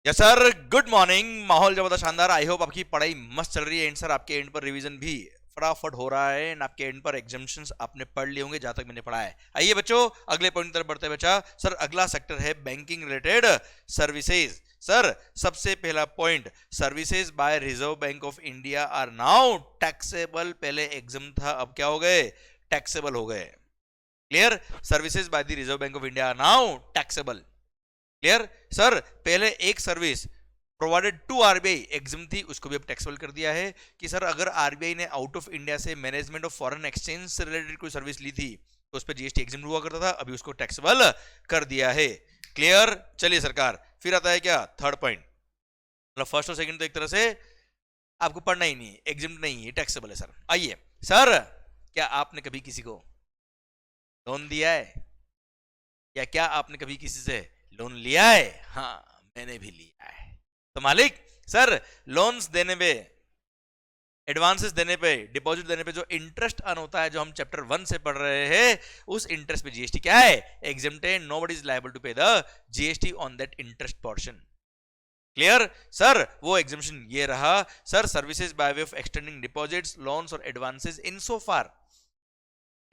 Yes sir, good morning. माहौल जबरदस्त शानदार। आई होप आपकी पढ़ाई मस्त चल रही है एंड सर आपके एंड पर रिवीजन भी फटाफट हो रहा है एंड आपके एंड पर एग्जाम्शंस आपने पढ़ लिए होंगे जहां तक मैंने पढ़ा है। आइए बच्चों, अगले पॉइंट की तरफ बढ़ते हैं। बच्चा सर अगला सेक्टर है बैंकिंग रिलेटेड सर्विसेज। सर सबसे पहला point, services by Reserve Bank of India are now taxable. पहले एग्जाम था, अब क्या हो गए? टैक्सेबल हो गए। Clear? Services by the Reserve Bank of India are now taxable. Clear? Sir पहले एक service provided to RBI exempt थी, उसको भी अब टैक्सेबल कर दिया है कि सर अगर आरबीआई ने आउट ऑफ इंडिया से मैनेजमेंट ऑफ फॉरेन एक्सचेंज से रिलेटेड कोई सर्विस ली थी तो उस पर जीएसटी एग्जाम हुआ करता था, अभी उसको टैक्सेबल कर दिया है। क्लियर? चलिए सरकार, फिर आता है क्या? Third point. मतलब फर्स्ट और सेकंड तो एक तरह से आपको पढ़ना ही नहीं है, एग्जाम नहीं है, टैक्सेबल है। सर आइए सर, क्या आपने कभी किसी को लोन दिया है या क्या आपने कभी किसी से लोन लिया है? हाँ, मैंने भी लिया है। तो मालिक सर, लोन्स देने पे, एडवांसेस देने पे, डिपॉजिट देने पे जो इंटरेस्ट अर्न होता है, जो हम चैप्टर 1 से पढ़ रहे हैं, उस इंटरेस्ट पे जीएसटी क्या है? Exempted. Nobody is liable to pay the GST on that interest portion. Clear? Sir वो एग्जेम्पशन ये रहा sir, services by way of extending deposits, loans और advances in so far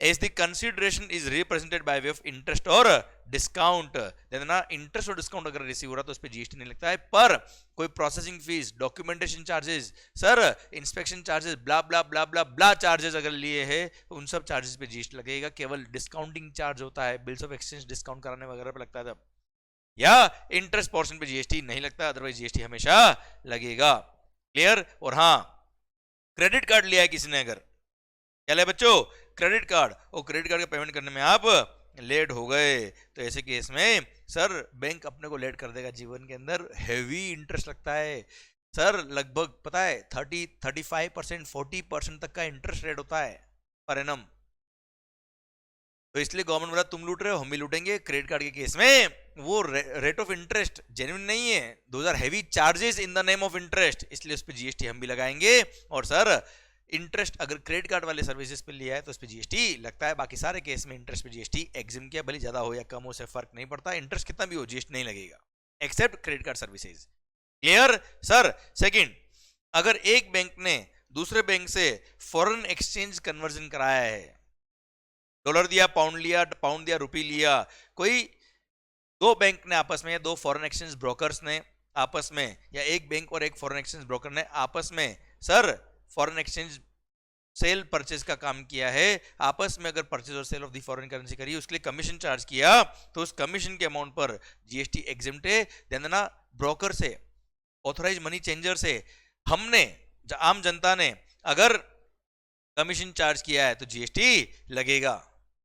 as the consideration is represented by way of interest और discount. देना interest और discount अगर receive हो रहा तो उस पर जीएसटी नहीं लगता है, पर कोई processing fees, documentation charges, sir inspection charges, blah blah blah blah blah charges अगर लिए हैं तो उन सब चार्जेस पे जीएसटी लगेगा। केवल डिस्काउंटिंग चार्ज होता है, बिल्स ऑफ एक्सचेंज डिस्काउंट कराने वगैरह पे लगता है तब, या इंटरेस्ट पोर्शन पे जीएसटी नहीं लगता, अदरवाइज जीएसटी हमेशा लगेगा। क्लियर? और हाँ, क्रेडिट कार्ड लिया है किसी ने अगर, क्या लिया बच्चों? क्रेडिट कार्ड, और क्रेडिट कार्ड का पेमेंट करने में आप लेट हो गए तो ऐसे केस में सर बैंक अपने को लेट कर देगा। जीवन के अंदर हेवी इंटरेस्ट लगता है सर, लगभग पता है 35% 40% तक का इंटरेस्ट रेट होता है पर एनम। तो इसलिए गवर्नमेंट बोला तुम लूट रहे हो, हम भी लूटेंगे। क्रेडिट कार्ड के केस में वो रेट ऑफ इंटरेस्ट जेन्युइन नहीं है, 2000 heavy charges in the name of interest, इसलिए उस पर जीएसटी हम भी लगाएंगे। और सर इंटरेस्ट अगर क्रेडिट कार्ड वाले सर्विसेज पे लिया है तो उस पे जीएसटी लगता है, बाकी सारे केस में इंटरेस्ट पे जीएसटी एग्जिम किया, भले ज्यादा हो या कम हो से फर्क नहीं पड़ता, इंटरेस्ट कितना भी हो जीएसटी नहीं लगेगा except credit card services. Clear? Sir second, अगर एक बैंक ने दूसरे बैंक से फॉरेन एक्सचेंज कन्वर्जन कराया है, डॉलर दिया, पाउंड दिया, रुपी लिया, कोई दो बैंक ने आपस में, दो फॉरेन एक्सचेंज ब्रोकर्स ने आपस में, या एक बैंक और एक फॉरेन एक्सचेंज ब्रोकर ने आपस में sir foreign exchange sale purchase का काम किया है, आपस में अगर परचेज और sale of the foreign currency करी, उसके लिए कमीशन चार्ज किया, तो उस कमीशन के अमाउंट पर जीएसटी एग्जेम्प्ट है। ध्यान देना, ब्रोकर से, ऑथराइज मनी चेंजर से हमने, आम जनता ने अगर कमीशन चार्ज किया है तो जीएसटी लगेगा।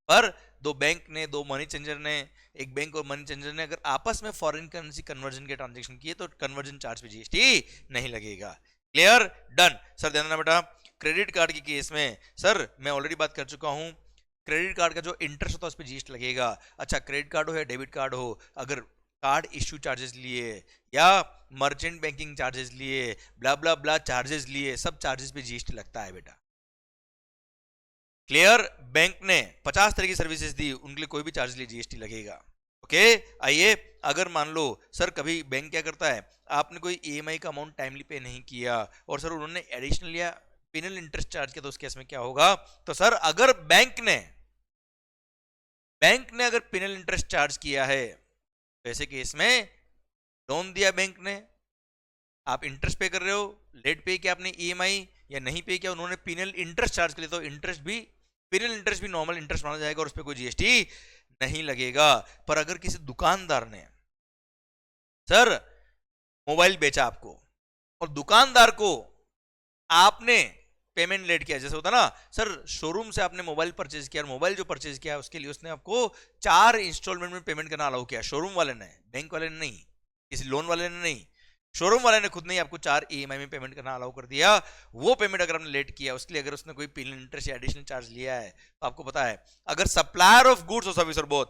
पर दो बैंक ने, दो मनी चेंजर ने, एक बैंक और मनी चेंजर ने अगर आपस में फॉरेन करेंसी कन्वर्जन के ट्रांजेक्शन किए तो कन्वर्जन चार्ज पे जीएसटी नहीं लगेगा। क्लियर? डन। सर ध्यान देना बेटा, क्रेडिट कार्ड के केस में सर मैं ऑलरेडी बात कर चुका हूं, क्रेडिट कार्ड का जो इंटरेस्ट होता है उस पर जीएसटी लगेगा। अच्छा, क्रेडिट कार्ड हो या डेबिट कार्ड हो, अगर कार्ड इश्यू चार्जेस लिए या मर्चेंट बैंकिंग चार्जेस लिए, ब्ला ब्ला ब्ला चार्जेस लिए, सब चार्जेस पे जीएसटी लगता है बेटा। क्लियर? बैंक ने 50 तरह की सर्विसेज दी, उनके लिए कोई भी चार्ज लिए जीएसटी लगेगा। ओके? आइए, अगर मान लो सर कभी बैंक क्या करता है, आपने कोई ईएमआई का अमाउंट टाइमली पे नहीं किया और सर उन्होंने एडिशनल या पिनल इंटरेस्ट चार्ज किया, तो उस केस में क्या होगा? तो सर अगर बैंक ने अगर पिनल इंटरेस्ट चार्ज किया है तो ऐसे केस में लोन दिया बैंक ने, आप इंटरेस्ट पे कर रहे हो, लेट पे किया आपने ईएमआई या नहीं पे किया, उन्होंने पिनल इंटरेस्ट चार्ज कर लिया, तो इंटरेस्ट भी, पिनल इंटरेस्ट भी नॉर्मल इंटरेस्ट माना जाएगा और उस पर कोई जीएसटी नहीं लगेगा। पर अगर किसी दुकानदार ने सर मोबाइल बेचा आपको और दुकानदार को आपने पेमेंट लेट किया, जैसे होता ना सर, शोरूम से आपने मोबाइल परचेज किया और मोबाइल जो परचेज किया उसके लिए उसने आपको 4 इंस्टॉलमेंट में पेमेंट करना अलाउ किया, शोरूम वाले ने, बैंक वाले ने नहीं, किसी लोन वाले ने नहीं, शोरूम वाले ने खुद नहीं आपको 4 ईएमआई में पेमेंट करना अलाउ कर दिया। वो पेमेंट अगर आपने लेट किया, उसके लिए अगर उसने कोई पिनल इंटरेस्ट या एडिशनल चार्ज लिया है, तो आपको पता है अगर सप्लायर ऑफ गुड्स और सर्विस और बोथ,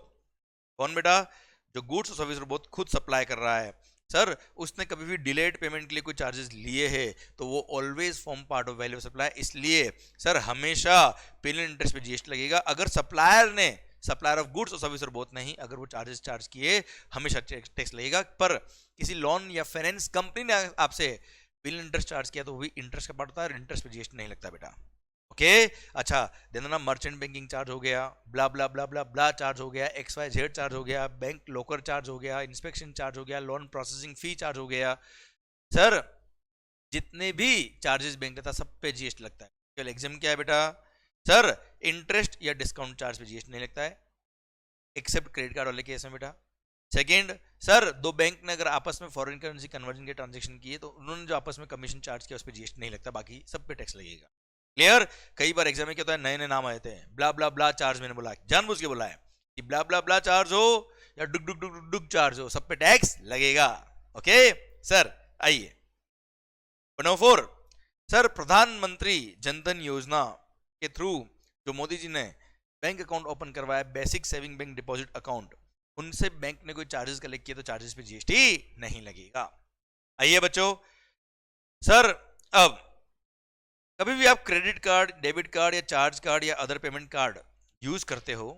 कौन बेटा? जो गुड्स और सर्विस और बोथ खुद सप्लाई कर रहा है, सर उसने कभी भी डिलेड पेमेंट के लिए कोई चार्जेस लिए हैं तो वो always form part of value of supply, इसलिए सर हमेशा पिनल इंटरेस्ट पे जीएसटी लगेगा। अगर सप्लायर ने सप्लायर ऑफ गुड्स और सर्विस और बोथ नहीं, अगर वो चार्जेस चार्ज किए हमेशा टैक्स लगेगा। पर किसी लोन या फाइनेंस कंपनी ने आपसे बिल इंटरेस्ट चार्ज किया तो वो भी इंटरेस्ट का पार्ट होता है, इंटरेस्ट पे जीएसटी नहीं लगता बेटा। ओके अच्छा, देना मर्चेंट बैंकिंग चार्ज हो गया, ब्ला ब्ला ब्ला ब्ला ब्ला चार्ज हो गया, XYZ चार्ज हो गया, बैंक लोकर चार्ज हो गया, इंस्पेक्शन चार्ज हो गया, लोन प्रोसेसिंग फी चार्ज हो गया। सर जितने भी चार्जेस बैंक लेता सब पे जीएसटी लगता है। केवल एग्जाम क्या है बेटा, सर इंटरेस्ट या डिस्काउंट चार्ज पे जीएसटी नहीं लगता है, एक्सेप्ट क्रेडिट कार्ड वाले केस में बेटा। सेकंड, सर दो बैंक ने अगर आपस में फॉरेन करेंसी कन्वर्जन के ट्रांजेक्शन किए तो उन्होंने जो आपस में कमीशन चार्ज किया उस पर जीएसटी नहीं लगता, बाकी सब पे टैक्स लगेगा। क्लियर? कई बार एग्जाम में क्या होता है, नए नए नाम आए थे, ब्ला ब्ला ब्ला चार्ज, मैंने बोला जानबूझ के बोला है कि ब्ला ब्ला ब्ला चार्ज हो या डुक डुक डुक डुक चार्ज हो, सब पे टैक्स लगेगा। ओके सर आइए 104, सर प्रधानमंत्री जनधन योजना के थ्रू जो मोदी जी ने बैंक अकाउंट ओपन करवाया, basic saving bank deposit account, उनसे बैंक ने कोई चार्जेस कलेक्ट किए तो चार्जेस पे जीएसटी नहीं लगेगा। आइए बच्चों, सर अब कभी भी आप क्रेडिट कार्ड, डेबिट कार्ड या चार्ज कार्ड या अदर पेमेंट कार्ड यूज करते हो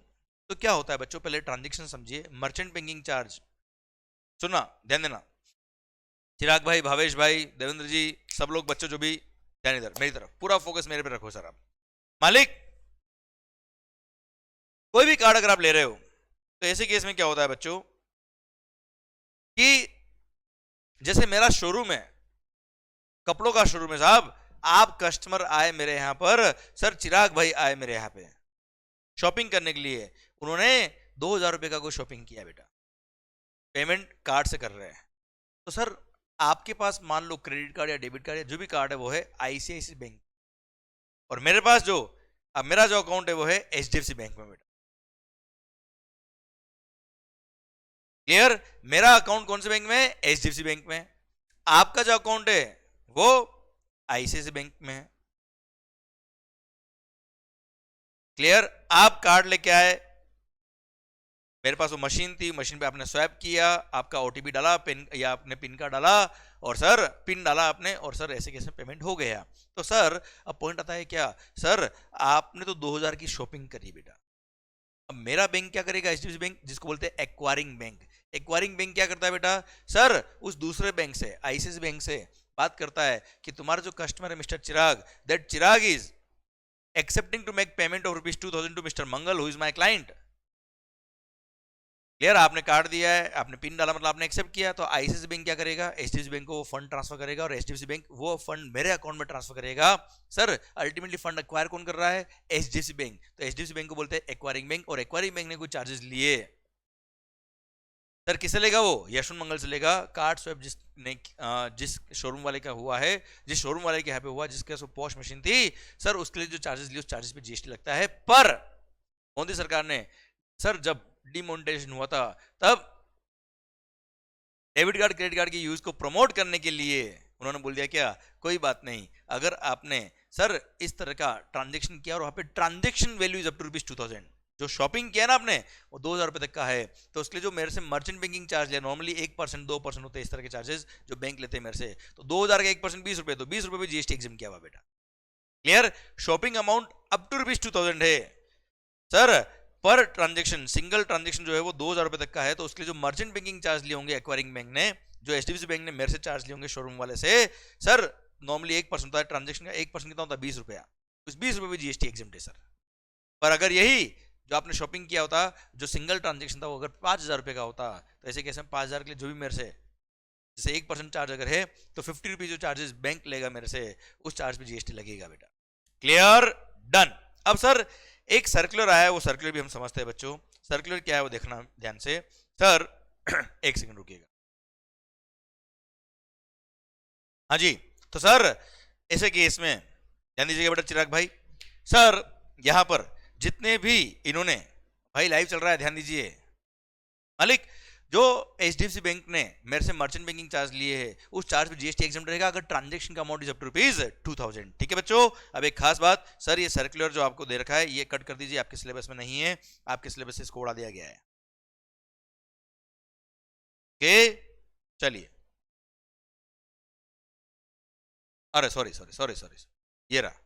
तो क्या होता है बच्चों, पहले ट्रांजेक्शन समझिए। मर्चेंट बैंकिंग चार्ज, सुना ध्यान देना, चिराग भाई, भावेश भाई, देवेंद्र जी, सब लोग बच्चों जो भी ध्यान इधर मेरी तरफ, पूरा फोकस मेरे पे रखो सर। आप मालिक कोई भी कार्ड अगर आप ले रहे हो तो ऐसे केस में क्या होता है बच्चों कि जैसे मेरा शोरूम है, कपड़ों का शोरूम है साहब, आप कस्टमर आए मेरे यहां पर, सर चिराग भाई आए मेरे यहां पे शॉपिंग करने के लिए, उन्होंने 2000 रुपए का कोई शॉपिंग किया बेटा, पेमेंट कार्ड से कर रहे हैं, तो सर आपके पास मान लो क्रेडिट कार्ड या डेबिट कार्ड या जो भी कार्ड है वो है आईसीआईसी बैंक, और मेरे पास जो अब मेरा जो अकाउंट है वो है एचडीएफसी बैंक में बेटा। क्लियर? मेरा अकाउंट कौन से बैंक में है? एचडीएफसी बैंक में। आपका जो अकाउंट है वो आईसीआईसी बैंक में है। क्लियर? आप कार्ड लेके आए, मेरे पास वो मशीन थी, मशीन पे आपने स्वैप किया, आपका ओटीपी डाला, पिन या आपने पिन कार्ड डाला, और सर पिन डाला आपने, और सर ऐसे कैसे पेमेंट हो गया। तो सर अब पॉइंट आता है क्या, सर आपने तो 2000 की शॉपिंग करी बेटा, अब मेरा बैंक क्या करेगा, एचडीएफसी बैंक, जिसको बोलते हैं एक्वायरिंग बैंक। एक्वायरिंग बैंक क्या करता है बेटा, सर उस दूसरे बैंक से, आईसीआईसी बैंक से बात करता है कि तुम्हारा जो कस्टमर है mister Chirag, that Chirag is accepting to make payment of ₹2000 to mister Mangal who is my client. Clear? आपने कार्ड दिया है, आपने पिन डाला, मतलब आपने एक्सेप्ट किया, तो आईसीआईसी बैंक क्या करेगा, एचडीएफसी बैंक को वो फंड ट्रांसफर करेगा, और एचडीएफसी बैंक वो फंड मेरे अकाउंट में ट्रांसफर करेगा। सर अल्टीमेटली फंड एक्वायर कौन कर रहा है, एचडीएफसी बैंक, तो एचडीएफसी बैंक को बोलते हैं एक्वायरिंग बैंक, और एक्वायरिंग बैंक ने कोई चार्जेस लिए, सर किसे लेगा, वो यशवंत मंगल से लेगा। कार्ड स्वैप जिस शोरूम वाले का हुआ है, जिस शोरूम वाले के यहाँ पे हुआ, जिसके पास पॉश मशीन थी, सर उसके लिए जो चार्जेस लिए उस चार्जेस पे जीएसटी लगता है। पर मोदी सरकार ने सर जब डिमोनेटाइजेशन हुआ था तब डेबिट कार्ड क्रेडिट कार्ड के यूज को प्रमोट करने के लिए उन्होंने बोल दिया क्या, कोई बात नहीं, अगर आपने सर इस तरह का ट्रांजेक्शन किया और वहां पे transaction value is up to ₹2000, जो शॉपिंग किया ना आपने वो 2000 रुपए तक का है, तो उसके लिए जो मेरे से मर्चेंट बैंकिंग चार्ज लिया, नॉर्मली 1% 2% होते हैं इस तरह के चार्जेस जो बैंक लेते हैं मेरे से, तो 2000 का 1% 20 रुपए, तो 20 रुपए भी जीएसटी एग्जाम किया हुआ बेटा। Clear? Shopping amount up to ₹2000 है sir, per transaction, single transaction जो है वो 2000 रुपए तक का है, तो उसके लिए जो मर्चेंट बैंकिंग चार्ज लिए होंगे एक्वायरिंग बैंक ने, जो एचडीएफसी बैंक ने मेरे से चार्ज लिए होंगे शोरूम वाले से, सर नॉर्मली 1% होता है ट्रांजेक्शन का, 1% कितना होता है 20 रुपया, उस 20 रुपए भी जीएसटी एग्जाम्प्ट है सर। पर अगर यही जो आपने शॉपिंग किया होता, जो सिंगल ट्रांजेक्शन था, वो अगर 5000 रुपए का होता, तो ऐसे कैसे 5000 के लिए जो भी मेरे से जैसे 1% चार्ज अगर है तो 50 रुपीज जो चार्जेस बैंक लेगा मेरे से, उस चार्ज पे जीएसटी लगेगा बेटा। क्लियर? डन। अब सर एक सर्कुलर आया है, वो सर्कुलर भी हम समझते हैं बच्चों, सर्कुलर क्या है वो देखना ध्यान से। सर एक सेकंड रुकिएगा, हाँ जी, तो सर ऐसे केस में ध्यान दीजिएगा बेटा चिराग भाई, सर यहां पर जितने भी इन्होंने, भाई लाइव चल रहा है ध्यान दीजिए मालिक, जो एचडीएफसी बैंक ने मेरे से मर्चेंट बैंकिंग चार्ज लिए है उस चार्ज पे जीएसटी एग्जाम्प्ट रहेगा अगर ट्रांजैक्शन का अमाउंट इज अप टू ₹2000। ठीक है बच्चों? अब एक खास बात, सर ये सर्कुलर जो आपको दे रखा है ये कट कर दीजिए, आपके सिलेबस में नहीं है, आपके सिलेबस से इसको उड़ा दिया गया है। ओके चलिए, अरे सॉरी सॉरी सॉरी सॉरी, ये रहा,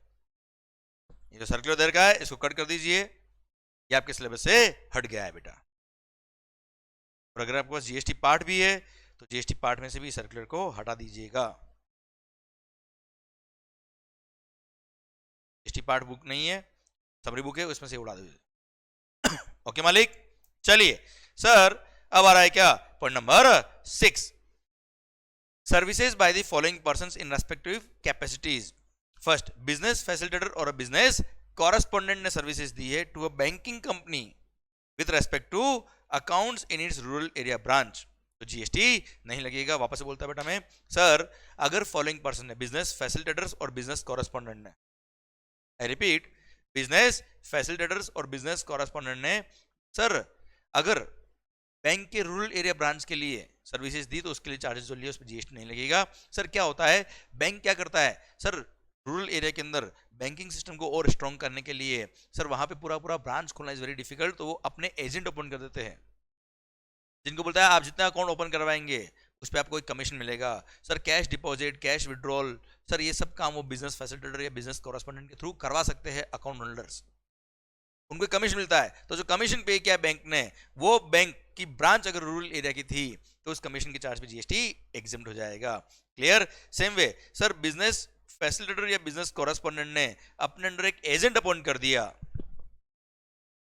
ये जो सर्कुलर दे रखा है इसको कट कर दीजिए, ये आपके सिलेबस से हट गया है बेटा। और अगर आपके पास जीएसटी पार्ट भी है तो जीएसटी पार्ट में से भी सर्कुलर को हटा दीजिएगा। जीएसटी पार्ट बुक नहीं है, समरी बुक है, उसमें से उड़ा दीजिए। ओके मालिक, चलिए सर अब आ रहा है क्या point number 6, services by the following persons in respective capacities. First, business facilitator और बिजनेस कॉरेस्पोंडेंट ने सर्विसेज दी है to a banking company with respect to accounts in its rural area branch, तो जीएसटी नहीं लगेगा। वापस से बोलता है बेटा मैं, सर अगर फॉलोइंग पर्सन ने, बिजनेस फैसिलिटेटर्स और बिजनेस कॉरेस्पोंडेंट ने, आई रिपीट, बिजनेस फैसिलिटेटर्स और बिजनेस कॉरेस्पोंडेंट ने सर अगर बैंक के रूरल एरिया ब्रांच के लिए सर्विसेज दी तो उसके लिए चार्जेस जो लिए उस पर जीएसटी नहीं लगेगा। सर क्या होता है, बैंक क्या करता है सर, रूरल एरिया के अंदर बैंकिंग सिस्टम को और स्ट्रॉन्ग करने के लिए सर वहां पे पूरा पूरा ब्रांच खोलना इज वेरी डिफिकल्ट, तो वो अपने एजेंट ओपन कर देते हैं, जिनको बोलता है आप जितना अकाउंट ओपन करवाएंगे उस पर आपको एक कमीशन मिलेगा। Sir cash deposit, cash withdrawal, sir ये सब काम वो बिजनेस फैसिलिटेटर या बिजनेस कॉरेस्पोंडेंट के थ्रू करवा सकते हैं अकाउंट होल्डर्स, उनको कमीशन मिलता है। तो जो कमीशन पे किया बैंक ने, वो बैंक की ब्रांच अगर रूरल एरिया की थी तो उस कमीशन के चार्ज पे जीएसटी एग्जम्प्ट हो जाएगा। Clear? Same way sir business facilitator या बिजनेस कॉरेस्पोंडेंट ने अपने अंडर एक एजेंट अपॉइंट कर दिया,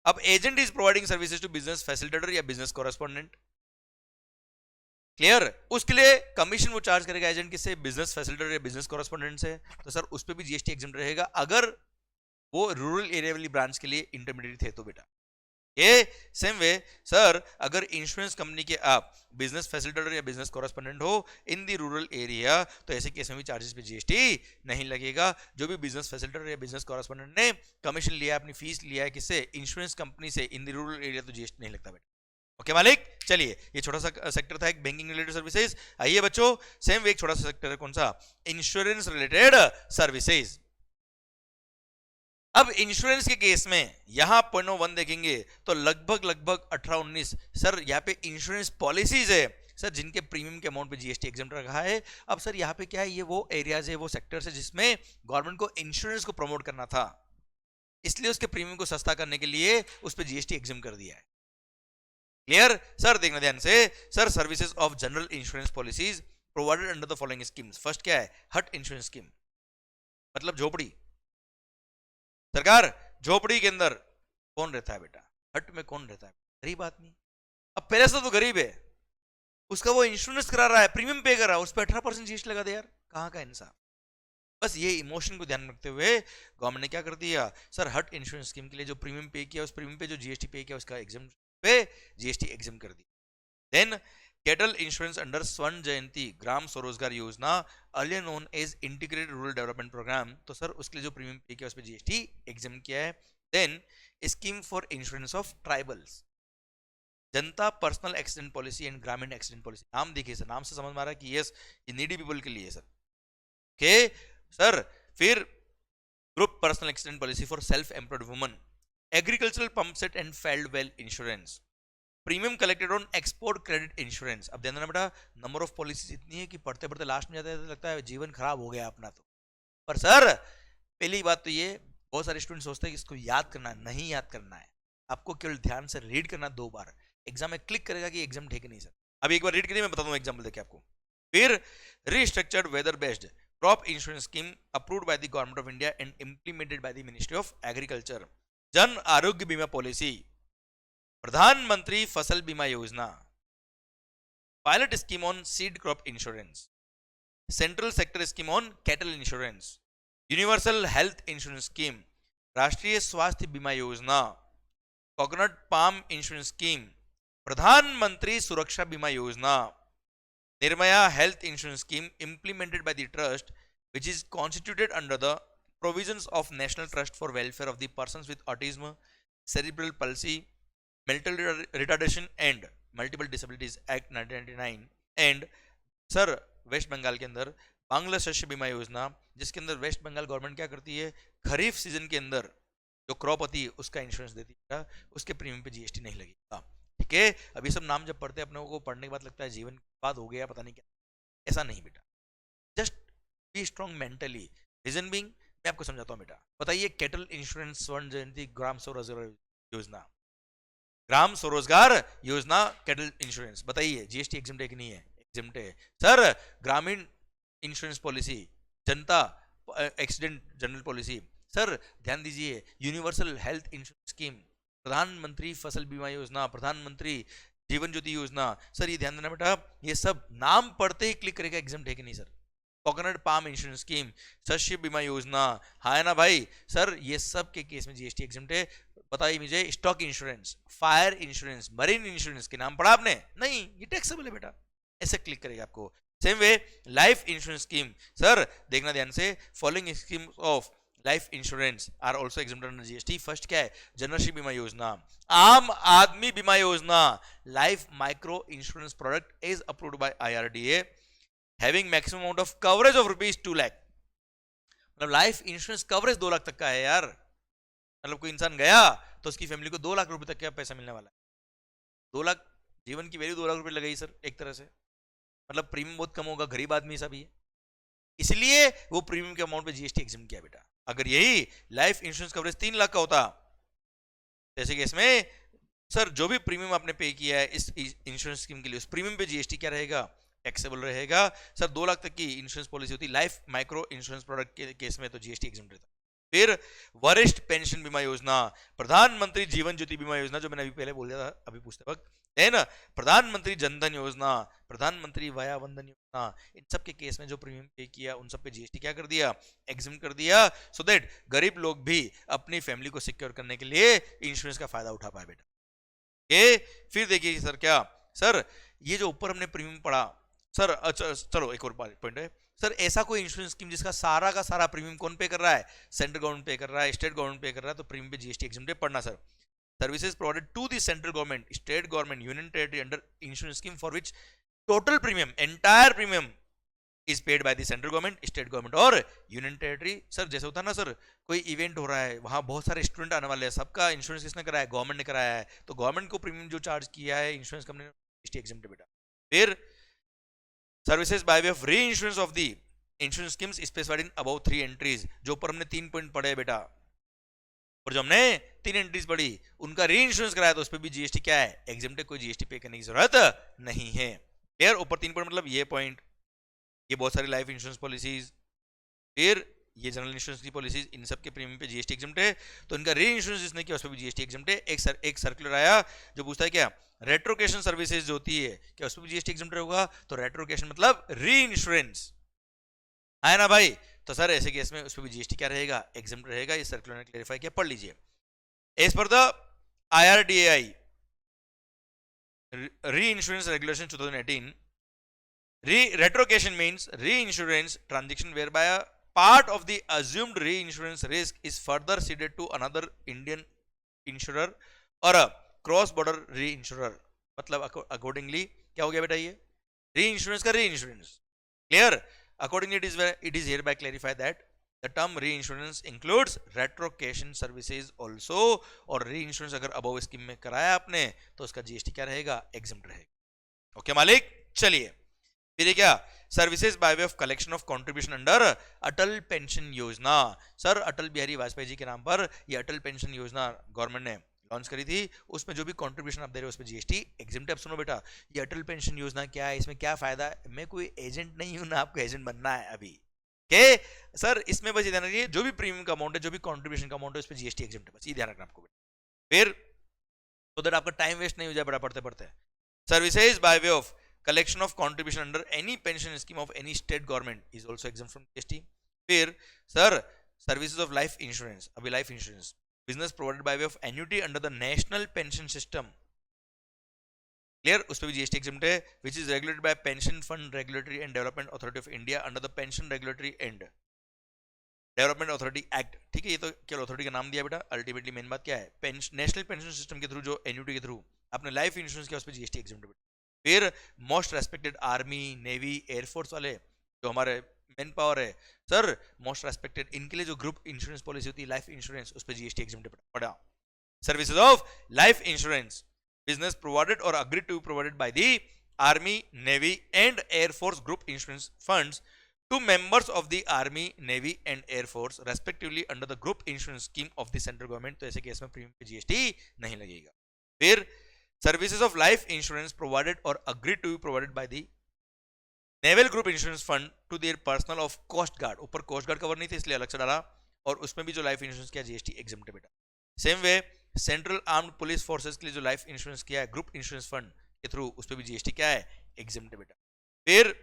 अब agent is providing services to business facilitator या बिजनेस कॉरेस्पोंडेंट। क्लियर? उसके लिए कमीशन वो चार्ज करेगा एजेंट किससे, बिजनेस फैसिलिटेटर या बिजनेस कॉरेस्पोंडेंट से, तो सर उस पर भी जीएसटी एग्जम्प्ट रहेगा अगर वो रूरल एरिया वाली ब्रांच के लिए इंटरमीडिएट थे तो बेटा। ये सेम वे सर अगर इंश्योरेंस कंपनी के आप बिजनेस फैसिलिटेटर या बिजनेस कॉरेस्पोंडेंट हो इन दी रूरल एरिया तो ऐसे केस में भी चार्जेस पे जीएसटी नहीं लगेगा। जो भी बिजनेस फैसिलिटेटर या बिजनेस कॉरेस्पोंडेंट ने कमीशन लिया, अपनी फीस लिया है किससे, इंश्योरेंस कंपनी से, इन दी रूरल एरिया तो जीएसटी नहीं लगता बेटा। ओके मालिक, चलिए ये छोटा सा सेक्टर था एक बैंकिंग रिलेटेड सर्विसेज। आइए बच्चों सेम वे एक छोटा सा सेक्टर है कौन सा, इंश्योरेंस रिलेटेड सर्विसेज। अब इंश्योरेंस के केस में यहां पॉइंट नंबर 1 देखेंगे तो लगभग 18-19 सर यहाँ पे इंश्योरेंस पॉलिसीज है सर जिनके प्रीमियम के अमाउंट पे जीएसटी एग्जम्प्ट रखा है। अब सर यहाँ पे क्या है, ये वो एरियाज है, वो सेक्टर्स है जिसमें गवर्नमेंट को इंश्योरेंस को प्रमोट करना था, इसलिए उसके प्रीमियम को सस्ता करने के लिए उस पर जीएसटी एग्जम्प्ट कर दिया है। क्लियर? सर देखना ध्यान से, sir services of general insurance policies provided under the following schemes. First क्या है, हट इंश्योरेंस स्कीम, मतलब झोपड़ी। सरकार झोपड़ी के अंदर कौन रहता है बेटा, हट में कौन रहता है, गरीब आदमी। अब पहले से तो गरीब है, उसका वो इंश्योरेंस करा रहा है, प्रीमियम पे कर रहा है, उस पर 18% जीएसटी लगा दे यार, कहाँ का इंसाफ। बस ये इमोशन को ध्यान में रखते हुए गवर्नमेंट ने क्या कर दिया सर, हट इंश्योरेंस स्कीम के लिए जो प्रीमियम पे किया उस प्रीमियम पे जो जीएसटी पे किया उसका एग्जाम पे जीएसटी एग्जाम कर दिया। देन कैटल इंश्योरेंस अंडर स्वर्ण जयंती Gram Swarozgar Yojana earlier known as integrated rural development programme, तो सर उसके लिए जो प्रीमियम पे किया उस पर जीएसटी एग्जाम किया है। Then scheme for insurance of tribals, Janata personal accident policy and Gramin accident policy. नाम देखिए सर, नाम से समझ में आ रहा है कि यस ये नीडी पीपल के लिए सर। ओके सर, फिर group personal accident policy for self employed woman, agricultural pump set and failed well insurance, premium collected on export credit insurance. अब ध्यान देना बेटा, नंबर ऑफ पॉलिसीज इतनी है कि पढ़ते पढ़ते लास्ट में जाते लगता है जीवन खराब हो गया अपना। तो पर सर पहली बात तो ये, बहुत सारे स्टूडेंट सोचते हैं कि इसको याद करना है, नहीं याद करना है, आपको केवल ध्यान से रीड करना 2 बार, एग्जाम में क्लिक करेगा कि एग्जाम ठीक नहीं सर। अभी एक बार रीड करिए, मैं बता दूं एग्जाम्पल देके आपको। फिर restructured weather based crop insurance scheme approved by the Government of India and implemented by the Ministry of Agriculture, Jan Arogya Bima policy, Pradhanmantri Fasal Bima Yojana, pilot scheme on seed crop insurance, central sector scheme on cattle insurance, universal health insurance scheme, Rashtriya Swasthya बीमा योजना, coconut palm insurance scheme, प्रधानमंत्री सुरक्षा बीमा योजना, Nirbhaya health insurance scheme implemented by the trust which is constituted under the provisions of National Trust for Welfare of the Persons with Autism, Cerebral Palsy, Mental Retardation and Multiple Disabilities Act 1999 and sir West Bengal के अंदर बांग्ला शस्य बीमा योजना, जिसके अंदर waste Bengal government क्या करती है, खरीफ सीजन के अंदर जो क्रॉप होती है उसका इंश्योरेंस देती है, उसके प्रीमियम पे जीएसटी नहीं लगेगा। ठीक है, अभी सब नाम जब पढ़ते हैं अपने को पढ़ने के बाद लगता है जीवन बाद हो गया पता नहीं क्या, ऐसा नहीं बेटा, just be strong mentally. Reason being मैं आपको समझाता हूँ बेटा, बताइए कैटल इंश्योरेंस स्वर्ण जयंती ग्राम स्वरोजगार योजना, ग्राम स्वरोजगार योजना, कैटल इंश्योरेंस। बताइए जीएसटी एग्जिम्ट है कि नहीं है? एग्जिम्ट है सर। ग्रामीण इंश्योरेंस पॉलिसी, जनता एक्सीडेंट जनरल पॉलिसी, सर ध्यान दीजिए, यूनिवर्सल हेल्थ इंश्योरेंस स्कीम, प्रधानमंत्री फसल बीमा योजना, प्रधानमंत्री जीवन ज्योति योजना। सर ये ध्यान देना बेटा, ये सब नाम पढ़ते ही क्लिक करेगा एग्जाम है कि नहीं sir. Coconut palm insurance scheme, शस्य बीमा योजना, हाँ है ना भाई। सर ये सब के केस में जीएसटी एग्जाम्प्ट है। बताइए मुझे, stock insurance, fire insurance, marine insurance के नाम पढ़ा आपने? नहीं, ये टैक्सेबल है बेटा, ऐसे क्लिक करेगा आपको। Same way life insurance scheme, sir देखना ध्यान से, following scheme of life insurance are also exempt under GST. First क्या है? जनरल बीमा योजना, आम आदमी बीमा योजना, life micro insurance product is approved by IRDA having maximum amount of coverage of ₹2 lakh. मतलब लाइफ इंश्योरेंस कवरेज 2 लाख तक का है यार। मतलब कोई इंसान गया तो उसकी फैमिली को 2 लाख रुपए तक का पैसा मिलने वाला है। 2 लाख, जीवन की वैल्यू 2 लाख रुपए लगाई सर एक तरह से। मतलब प्रीमियम बहुत कम होगा, गरीब आदमी सा भी है, इसलिए वो प्रीमियम के अमाउंट पे जीएसटी एग्जाम किया बेटा। अगर यही लाइफ इंश्योरेंस कवरेज 3 लाख का होता, जैसे कि इसमें सर जो भी प्रीमियम आपने पे किया है इस इंश्योरेंस स्कीम के लिए, उस प्रीमियम पे जीएसटी क्या रहेगा? टैक्सेबल रहेगा। सर 2 लाख तक की इंश्योरेंस पॉलिसी होती लाइफ माइक्रो इंश्योरेंस प्रोडक्ट के केस में, तो जीएसटी एग्जाम रहता। फिर वरिष्ठ पेंशन बीमा योजना, प्रधानमंत्री जीवन ज्योति बीमा योजना, जो मैंने अभी पहले बोल दिया था अभी पूछते वक्त, है ना, प्रधानमंत्री जनधन योजना, प्रधानमंत्री वया वंदन योजना, इन सब के केस में जो प्रीमियम पे किया उन सब पे जीएसटी क्या कर दिया? एग्जाम कर दिया, सो दैट गरीब लोग भी अपनी फैमिली को सिक्योर करने के लिए इंश्योरेंस का फायदा उठा पाए बेटा। ये फिर देखिए सर, क्या सर ये जो ऊपर हमने प्रीमियम पढ़ा सर, अच्छा चलो एक और पॉइंट है सर, ऐसा कोई इंश्योरेंस स्कीम जिसका सारा का सारा प्रीमियम कौन पे कर रहा है? सेंट्रल गवर्नमेंट पे कर रहा है, स्टेट गवर्नमेंट पे कर रहा है, तो प्रीमियम पे जीएसटी एग्जाम्प्ट पढ़ना sir. Services provided to the central government, state government, union territory under insurance scheme for which total premium, entire premium is paid by the central government, state government और union territory. Sir जैसे होता है ना sir, कोई event हो रहा है, वहां बहुत सारे स्टूडेंट आने वाले हैं, सबका इंश्योरेंस किसने कराया? गवर्नमेंट ने कराया है, तो गवर्नमेंट को प्रीमियम जो चार्ज किया है इंश्योरेंस कंपनी ने, जीएसटी एग्जाम्प्ट बेटा। फिर सर्विसेज बाय वे ऑफ री insurance of the insurance schemes specified in about 3 entries, जो ऊपर हमने 3 पॉइंट पढ़े बेटा, और जो हमने 3 एंट्रीज पढ़ी उनका री इंश्योरेंस कराया, तो उस पर भी जीएसटी क्या है? एग्जाम्प्ट है, कोई जीएसटी पे करने की जरूरत नहीं है। क्लियर? ऊपर 3 पॉइंट मतलब ये पॉइंट, ये बहुत सारी लाइफ इंश्योरेंस पॉलिसीज, फिर ये जनरल इंश्योरेंस की पॉलिसीज, इन सब के प्रीमियम पे जीएसटी एग्जाम्प्ट है, तो इनका री इंश्योरेंस जिसने किया उस पर भी जीएसटी एग्जाम्प्ट है। एक सर्कुलर आया जो पूछता है क्या रेट्रोकेशन सर्विसेज जो होती है क्या उस पर भी जीएसटी एग्जाम्प्ट होगा? तो रेट्रोकेशन मतलब री इंश्योरेंस है ना भाई, तो सर ऐसे केस में उस पर भी जीएसटी क्या रहेगा? एग्जाम्प्ट रहेगा। ये सर्कुलर ने क्लेरिफाई किया, पढ़ लीजिए। As per the IRDAI Reinsurance Regulation 2018, retrocession means reinsurance transaction whereby a part of the assumed reinsurance risk is further ceded to another Indian insurer or a cross border reinsurer। मतलब accordingly क्या हो गया बेटा? ये reinsurance का reinsurance। Clear? Accordingly, it is hereby clarified that the term reinsurance includes retrocession services also, और reinsurance अगर above scheme में कराया आपने तो उसका जीएसटी क्या रहेगा? एग्जाम्प्ट रहेगा। ओके मालिक, चलिए फिर ये क्या? Services by way of collection of contribution under Atal pension योजना। सर अटल बिहारी वाजपेयी जी के नाम पर ये अटल पेंशन योजना गवर्नमेंट ने लॉन्च करी थी, उसमें जो भी कंट्रीब्यूशन आप दे रहे हो उस पर जीएसटी एग्जाम्प्ट है। सुनो बेटा, ये अटल पेंशन योजना क्या है, इसमें क्या फायदा है? मैं कोई एजेंट नहीं हूं ना, आपको एजेंट बनना है अभी के सर। इसमें बस ये ध्यान रखिए, जो भी प्रीमियम का अमाउंट है, जो भी कंट्रीब्यूशन का अमाउंट है, उस पर जीएसटी एग्जाम्प्ट है, बस ये ध्यान रखना आपको बेटा। फिर तो दैट आपका टाइम वेस्ट नहीं हो जाए बड़ा पढ़ते पढ़ते। Services by way of collection of contribution under any pension scheme of any state government is also exempt from GST। फिर sir services of life insurance, अभी life insurance business provided by way of annuity under the national pension system, clear? उस पर भी GST exempt है, which is regulated by Pension Fund Regulatory and Development Authority of India under the Pension Regulatory and Development Authority Act। ठीक है, ये तो केवल authority का नाम दिया बेटा, अल्टीमेटली मेन बात क्या है? नेशनल पेंशन सिस्टम के थ्रू जो एन्यूटी के थ्रू आपने लाइफ इंश्योरेंस किया उस पर जीएसटी एग्जाम्प्ट है। फिर most respected army, navy, air force वाले जो हमारे मैन पावर है सर, मोस्ट रेस्पेक्टेड, इनके लिए जो ग्रुप इंश्योरेंस पॉलिसी होती है लाइफ इंश्योरेंस, उस पर जीएसटी एग्जाम्प्ट पड़ा। Services of life insurance business provided और agreed to provided by the army, navy and air force group insurance funds to members of the army, navy and air force respectively under the group insurance scheme of the central government. तो ऐसे case में premium पे GST नहीं लगेगा. फिर services of life insurance provided or agreed to be provided by the naval group insurance fund to their personnel of coast guard. ऊपर coast guard cover नहीं थे इसलिए अलग से डाला, और उसमें भी जो लाइफ इंश्योरेंस किया जीएसटी एग्जम्प्ट है बेटा. Same way central armed police forces के लिए जो लाइफ इंश्योरेंस किया है ग्रुप इंश्योरेंस फंड के थ्रू, उस पर भी जीएसटी क्या है, एग्जम्प्ट है बेटा. फिर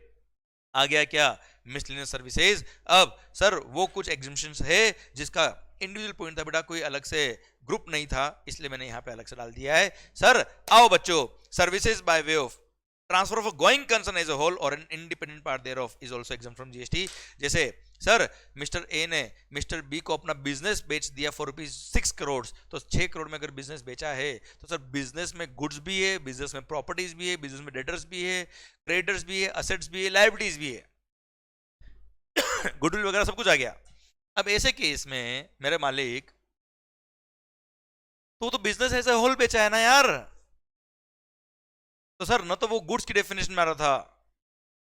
आ गया क्या, मिसलेनियस सर्विसेज. अब सर वो कुछ एग्जम्पशंस है जिसका इंडिविजुअल पॉइंट था बेटा, कोई अलग से ग्रुप नहीं था, इसलिए मैंने यहां पे अलग से डाल दिया है. सर आओ बच्चों, services by way of transfer of going concern as a whole और an independent part thereof is also exempt from GST. जैसे सर मिस्टर ए ने मिस्टर बी को अपना बिजनेस बेच दिया फॉर ₹6 करोड़, तो 6 करोड़ में अगर बिजनेस बेचा है तो सर बिजनेस में गुड्स भी है, बिजनेस में प्रॉपर्टीज भी है, बिजनेस में डेटर्स भी है, क्रेडिटर्स भी है, असेट्स भी है, लायबिलिटीज भी है, गुडविल वगैरह सब कुछ आ गया. अब ऐसे केस में मेरे मालिक तो बिजनेस एज ए होल बेचा है ना यार, तो सर न तो वो गुड्स की डेफिनेशन में आ रहा था,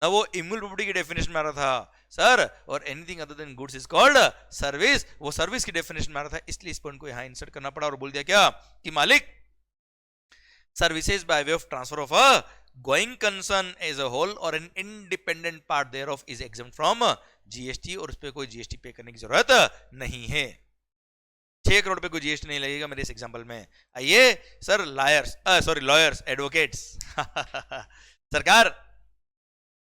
ना वो इम्यूल प्रॉपर्टी की डेफिनेशन में आ रहा था सर, और anything other than goods is called service, वो सर्विस की डेफिनेशन में आ रहा था. इसलिए इस पॉइंट को यहां इंसर्ट करना पड़ा और बोल दिया क्या कि मालिक services by way of transfer of a going concern as a whole और an independent part thereof is exempt from GST, और उस पर कोई जीएसटी पे करने की जरूरत नहीं है. 6 करोड़ पे कोई जीएसटी नहीं लगेगा मेरे इस एग्जांपल में. आइए सर लॉयर्स एडवोकेट्स सरकार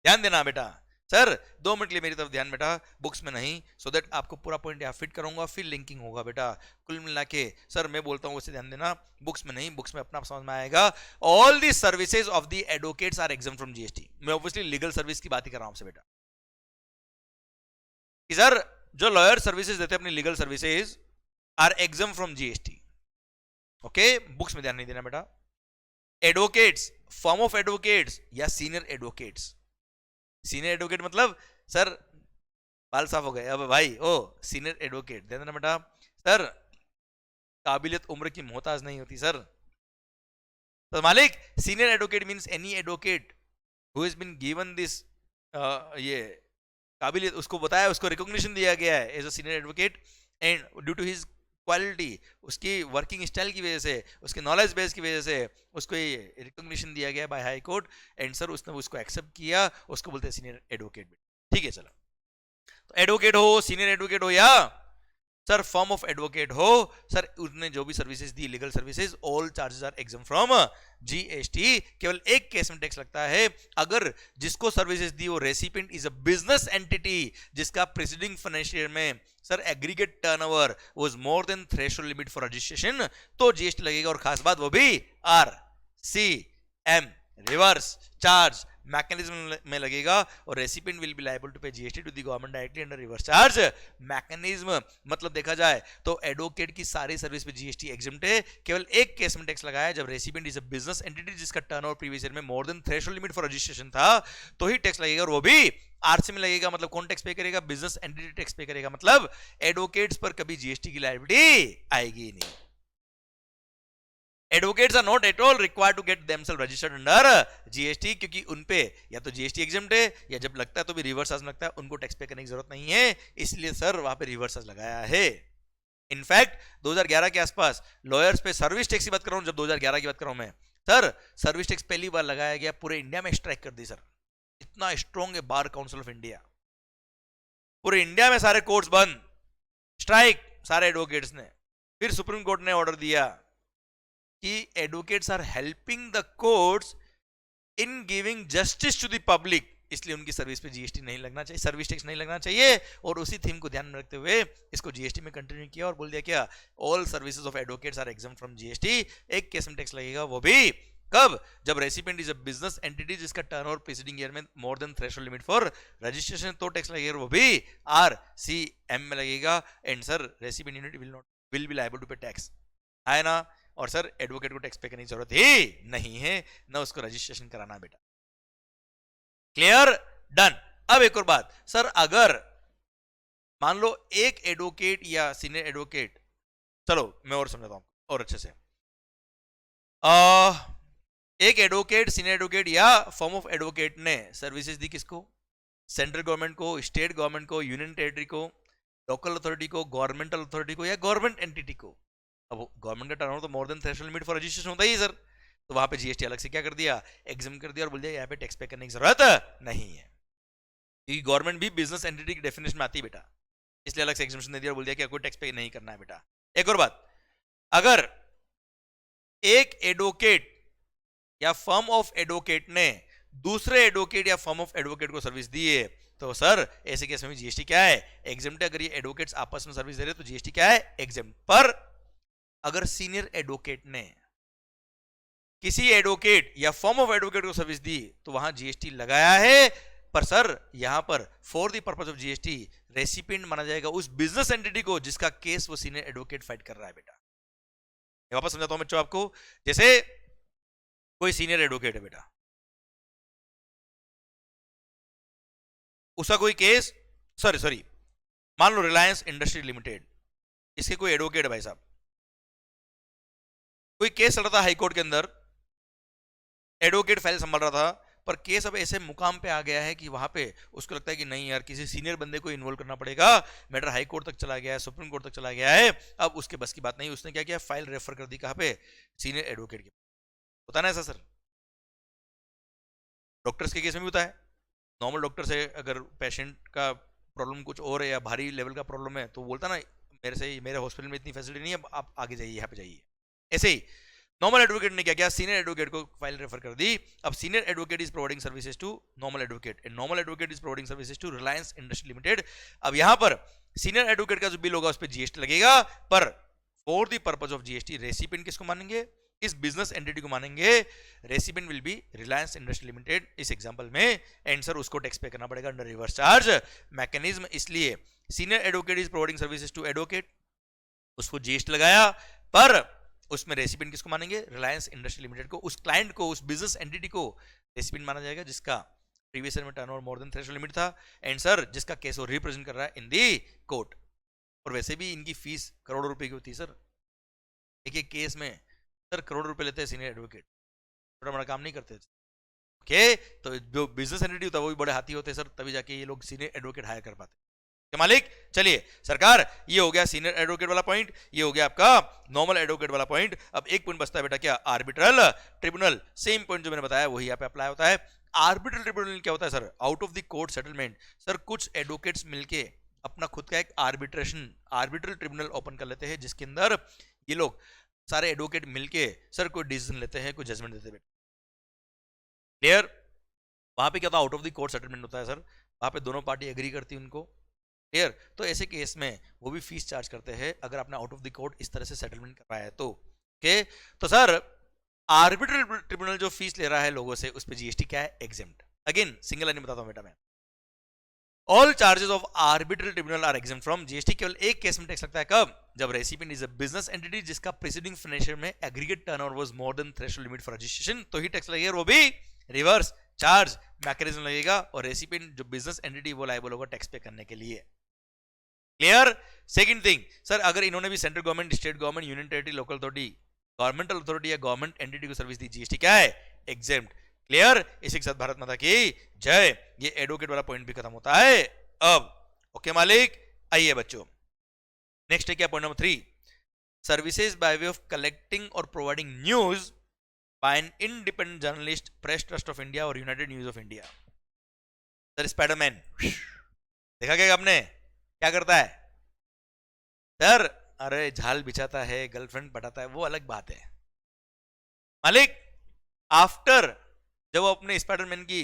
ध्यान देना बेटा. सर 2 मिनट के लिए मेरी तरफ ध्यान बेटा, बुक्स में नहीं, सो दैट आपको पूरा पॉइंट यहाँ फिट करूंगा, फिर लिंकिंग होगा बेटा. कुल मिला के सर मैं बोलता हूँ उसे ध्यान देना, बुक्स में नहीं, बुक्स में अपना समझ में आएगा. All the services of the advocates are exempt from GST. मैं ऑब्वियसली लीगल सर्विस की बात ही कर रहा हूं आपसे बेटा, कि सर जो लॉयर सर्विसेज देते हैं अपनी legal services are exempt from GST. Okay, books में ध्यान नहीं देना बेटा. एडवोकेट्स, फॉर्म ऑफ एडवोकेट्स या सीनियर एडवोकेट्स. सीनियर एडवोकेट मतलब सर बाल साफ हो गए अब भाई, ओ सीनियर एडवोकेट ध्यान देना बेटा. सर काबिलियत उम्र की मोहताज नहीं होती सर. तो मालिक senior advocate means any advocate who has been given this ये काबिलियत, उसको बताया, उसको रिकॉग्निशन दिया गया है as a senior advocate, and due to his quality, उसकी वर्किंग स्टाइल की वजह से, उसके नॉलेज बेस की वजह से उसको ये रिकॉग्निशन दिया गया by high court, and sir उसने उसको एक्सेप्ट किया, उसको बोलते हैं सीनियर एडवोकेट. ठीक है चलो, तो एडवोकेट हो, सीनियर एडवोकेट हो या सर फॉर्म ऑफ एडवोकेट हो, सर उसने जो भी सर्विसेज दी legal services, all charges are exempt from GST. केवल एक केस में टैक्स लगता है, अगर जिसको सर्विसेज दी वो recipient is a business entity जिसका प्रीसीडिंग फाइनेंशियल ईयर में sir aggregate turnover was more than threshold limit for registration, तो जीएसटी लगेगा. और खास बात वो भी RCM रिवर्स चार्ज मैकेनिज्म में लगेगा, और recipient will be liable to pay GST to the government directly under reverse charge mechanism. मतलब देखा जाए तो एडवोकेट की सारी सर्विस पे जीएसटी एग्जम्प्ट है, केवल एक केस में टैक्स लगाया है जब recipient is a business entity जिसका टर्नओवर प्रीवियस ईयर में more than threshold limit for registration था, तो ही टैक्स लगेगा, और वो भी आरसी में लगेगा. मतलब कौन टैक्स पे करेगा, बिजनेस एंटिटी टैक्स पे करेगा. मतलब एडवोकेट्स पर कभी जीएसटी की लायबिलिटी आएगी ही नहीं. Advocates are not at all required to get themselves registered under GST, क्योंकि उनपे या तो जीएसटी एग्जम्प्ट है, या जब लगता है तो भी रिवर्स चार्ज लगता है, उनको टैक्स पे करने की जरूरत नहीं है, इसलिए सर वहां पे रिवर्स चार्ज लगाया है. इनफैक्ट 2011 के आसपास लॉयर्स पे सर्विस टैक्स की बात कर रहा हूं, जब 2011 की बात कर रहा हूं मैं, सर सर्विस टैक्स पहली बार लगाया गया, पूरे इंडिया में स्ट्राइक कर दी सर. इतना स्ट्रॉन्ग है बार काउंसिल ऑफ इंडिया, पूरे इंडिया में सारे कोर्ट्स बंद, स्ट्राइक सारे एडवोकेट्स ने. फिर सुप्रीम कोर्ट ने ऑर्डर दिया कि advocates are helping the courts in giving justice to the public, इसलिए उनकी सर्विस पे जीएसटी नहीं लगना चाहिए, सर्विस टैक्स नहीं लगना चाहिए. और उसी थीम को ध्यान में रखते हुए इसको जीएसटी में कंटिन्यू किया और बोल दिया क्या, all services of advocates are exempt from GST. एक केस में टैक्स लगेगा, वो भी कब, जब recipient is a business entity जिसका टर्नओवर प्रीसीडिंग ईयर में more than threshold limit for registration, तो टैक्स लगेगा, वो भी RCM में लगेगा. And sir recipient unit will be liable to pay tax, है ना. और सर एडवोकेट को टैक्स पे करने की जरूरत ही नहीं है, ना उसको रजिस्ट्रेशन कराना बेटा. Clear, done. अब एक और बात सर, अगर मान लो एक एडवोकेट या सीनियर एडवोकेट, चलो मैं और समझाता हूं और अच्छे से, एक एडवोकेट, सीनियर एडवोकेट या फॉर्म ऑफ एडवोकेट ने सर्विसेज दी किसको, सेंट्रल गवर्नमेंट को, स्टेट गवर्नमेंट को, यूनियन टेरिटरी को, लोकल अथॉरिटी को, गवर्नमेंटल अथॉरिटी को या गवर्नमेंट एंटिटी को। अब गवर्नमेंट का टर्नओवर तो मोर than threshold limit for registration होता ही है सर, तो वहां पे जीएसटी अलग से क्या कर दिया, एग्जाम कर दिया और बोल दिया यहाँ पे टैक्स पे करने की जरूरत नहीं है, क्योंकि गवर्नमेंट भी बिजनेस एंटिटी की डेफिनेशन में आती है बेटा, इसलिए अलग से एग्जाम्शन दे दिया और बोल दिया कि कोई टैक्स पे नहीं करना है बेटा। एक और बात, अगर एक एडवोकेट या फर्म ऑफ एडवोकेट ने दूसरे एडवोकेट या फर्म ऑफ एडवोकेट को सर्विस दी है, तो सर ऐसे केस में जीएसटी क्या है, एग्जेम्प्ट है। अगर ये एडवोकेट्स आपस में सर्विस दे रहे तो जीएसटी क्या है, एग्जेम्प्ट। पर अगर सीनियर एडवोकेट ने किसी एडवोकेट या फर्म ऑफ एडवोकेट को सर्विस दी तो वहां जीएसटी लगाया है, पर सर यहां पर for the purpose of GST recipient माना जाएगा उस बिजनेस एंटिटी को जिसका केस वो सीनियर एडवोकेट फाइट कर रहा है बेटा। वापस समझाता हूं बच्चों आपको, जैसे कोई सीनियर एडवोकेट है बेटा, उसका कोई केस, सॉरी मान लो रिलायंस इंडस्ट्री लिमिटेड, इसके कोई एडवोकेट है भाई साहब, कोई केस चल रहा था हाई कोर्ट के अंदर, एडवोकेट फाइल संभाल रहा था, पर केस अब ऐसे मुकाम पे आ गया है कि वहां पे उसको लगता है कि नहीं यार किसी सीनियर बंदे को इन्वॉल्व करना पड़ेगा, मैटर हाई कोर्ट तक चला गया है, सुप्रीम कोर्ट तक चला गया है, अब उसके बस की बात नहीं, उसने क्या किया, फाइल रेफर कर दी कहां पे, सीनियर एडवोकेट के। होता ना ऐसा सर, डॉक्टर्स के केस में भी होता है। नॉर्मल डॉक्टर से अगर पेशेंट का प्रॉब्लम कुछ और है या भारी लेवल का प्रॉब्लम है तो बोलता ना मेरे हॉस्पिटल में इतनी फैसिलिटी नहीं है, आप आगे जाइए, यहाँ पे जाइए। ऐसे ही नॉर्मल एडवोकेट ने क्या किया, सीनियर एडवोकेट को फाइल रेफर कर दी। अब senior advocate is providing services to normal advocate and normal advocate is providing services to Reliance industry limited. अब यहां पर सीनियर एडवोकेट का जो बिल होगा उस पर जीएसटी लगेगा, पर for the purpose of GST recipient किसको मानेंगे, इस बिजनेस एंटिटी को मानेंगे, recipient will be Reliance industry limited इस एग्जांपल में, एंड सर उसको टैक्स पे करना पड़ेगा अंडर रिवर्स चार्ज मैकेनिज्म। इसलिए senior advocate is providing services to advocate, उसको जीएसटी लगाया, पर उसमें रेसिपिएंट किसको मानेंगे, रिलायंस इंडस्ट्री लिमिटेड को, उस क्लाइंट को, उस बिजनेस एंटिटी को रेसिपिएंट माना जाएगा जिसका प्रीवियस ईयर में टर्नओवर मोर देन थ्रेशोल्ड लिमिट था, एंड सर जिसका केस वो रिप्रेजेंट कर रहा है इन दी कोर्ट। और वैसे भी इनकी फीस करोड़ों रुपए की होती है सर, एक एक केस में सर करोड़ रुपए लेते हैं सीनियर एडवोकेट, छोटा बड़ा काम नहीं करते। ओके, तो जो बिजनेस एंटिटी होता है वो भी बड़े हाथी होते हैं सर, तभी जाके ये लोग सीनियर एडवोकेट हायर कर पाते हैं मालिक। चलिए सरकार, ये हो गया सीनियर एडवोकेट वाला पॉइंट, ये हो गया आपका नॉर्मल एडवोकेट वाला पॉइंट। अब एक पॉइंट बचता है बेटा, क्या, आर्बिट्रल ट्रिब्यूनल। सेम पॉइंट जो मैंने बताया वही यहाँ पे अप्लाई होता है। आर्बिट्रल ट्रिब्यूनल क्या होता है sir, out of the court settlement. Sir कुछ एडवोकेट्स मिलके अपना खुद का एक आर्बिट्रल ट्रिब्यूनल ओपन कर लेते हैं, जिसके अंदर ये लोग सारे एडवोकेट मिलके सर कोई डिसीजन लेते हैं, कोई जजमेंट देते हैं। क्लियर? वहां पे क्या होता है, out of the court settlement होता है सर, वहां पे दोनों पार्टी एग्री करती है उनको। क्लियर? तो ऐसे केस में वो भी फीस चार्ज करते हैं अगर आपने आउट ऑफ द कोर्ट इस तरह से सेटलमेंट करवाया है तो। ओके, तो सर आर्बिट्रल ट्रिब्यूनल जो फीस ले रहा है लोगों से उस पर जीएसटी क्या है, एग्जेम्प्ट। अगेन सिंगल लाइन बताता हूं बेटा मैं, all charges of arbitral tribunal are exempt from GST. केवल एक केस में टैक्स लगता है, कब, जब recipient is a business entity जिसका प्रीसीडिंग फाइनेंशियल में aggregate turnover was more than threshold limit for registration, तो ही टैक्स लगेगा, वो भी रिवर्स चार्ज मैकेनिज्म लगेगा, और रेसिपिएंट जो बिजनेस एंटिटी वो लायबल होगा टैक्स पे करने के लिए। क्लियर? सेकंड थिंग सर, अगर इन्होंने भी central government, state government, union territory, local authority, governmental authority या गवर्नमेंट एंटिटी को सर्विस दी, जीएसटी क्या है, एग्जेम्प्ट। क्लियर? इसी के साथ भारत माता की जय। ये एडवोकेट वाला पॉइंट भी खत्म होता है अब। ओके मालिक, आइए बच्चों, नेक्स्ट है क्या, point number 3, services by way of collecting और providing news by an independent journalist, press trust of India और united news of India. Sir Spiderman देखा क्या आपने, क्या करता है सर, अरे झाल बिछाता है, गर्लफ्रेंड पटाता है, वो अलग बात है मालिक। आफ्टर जब वो अपने स्पाइडरमैन की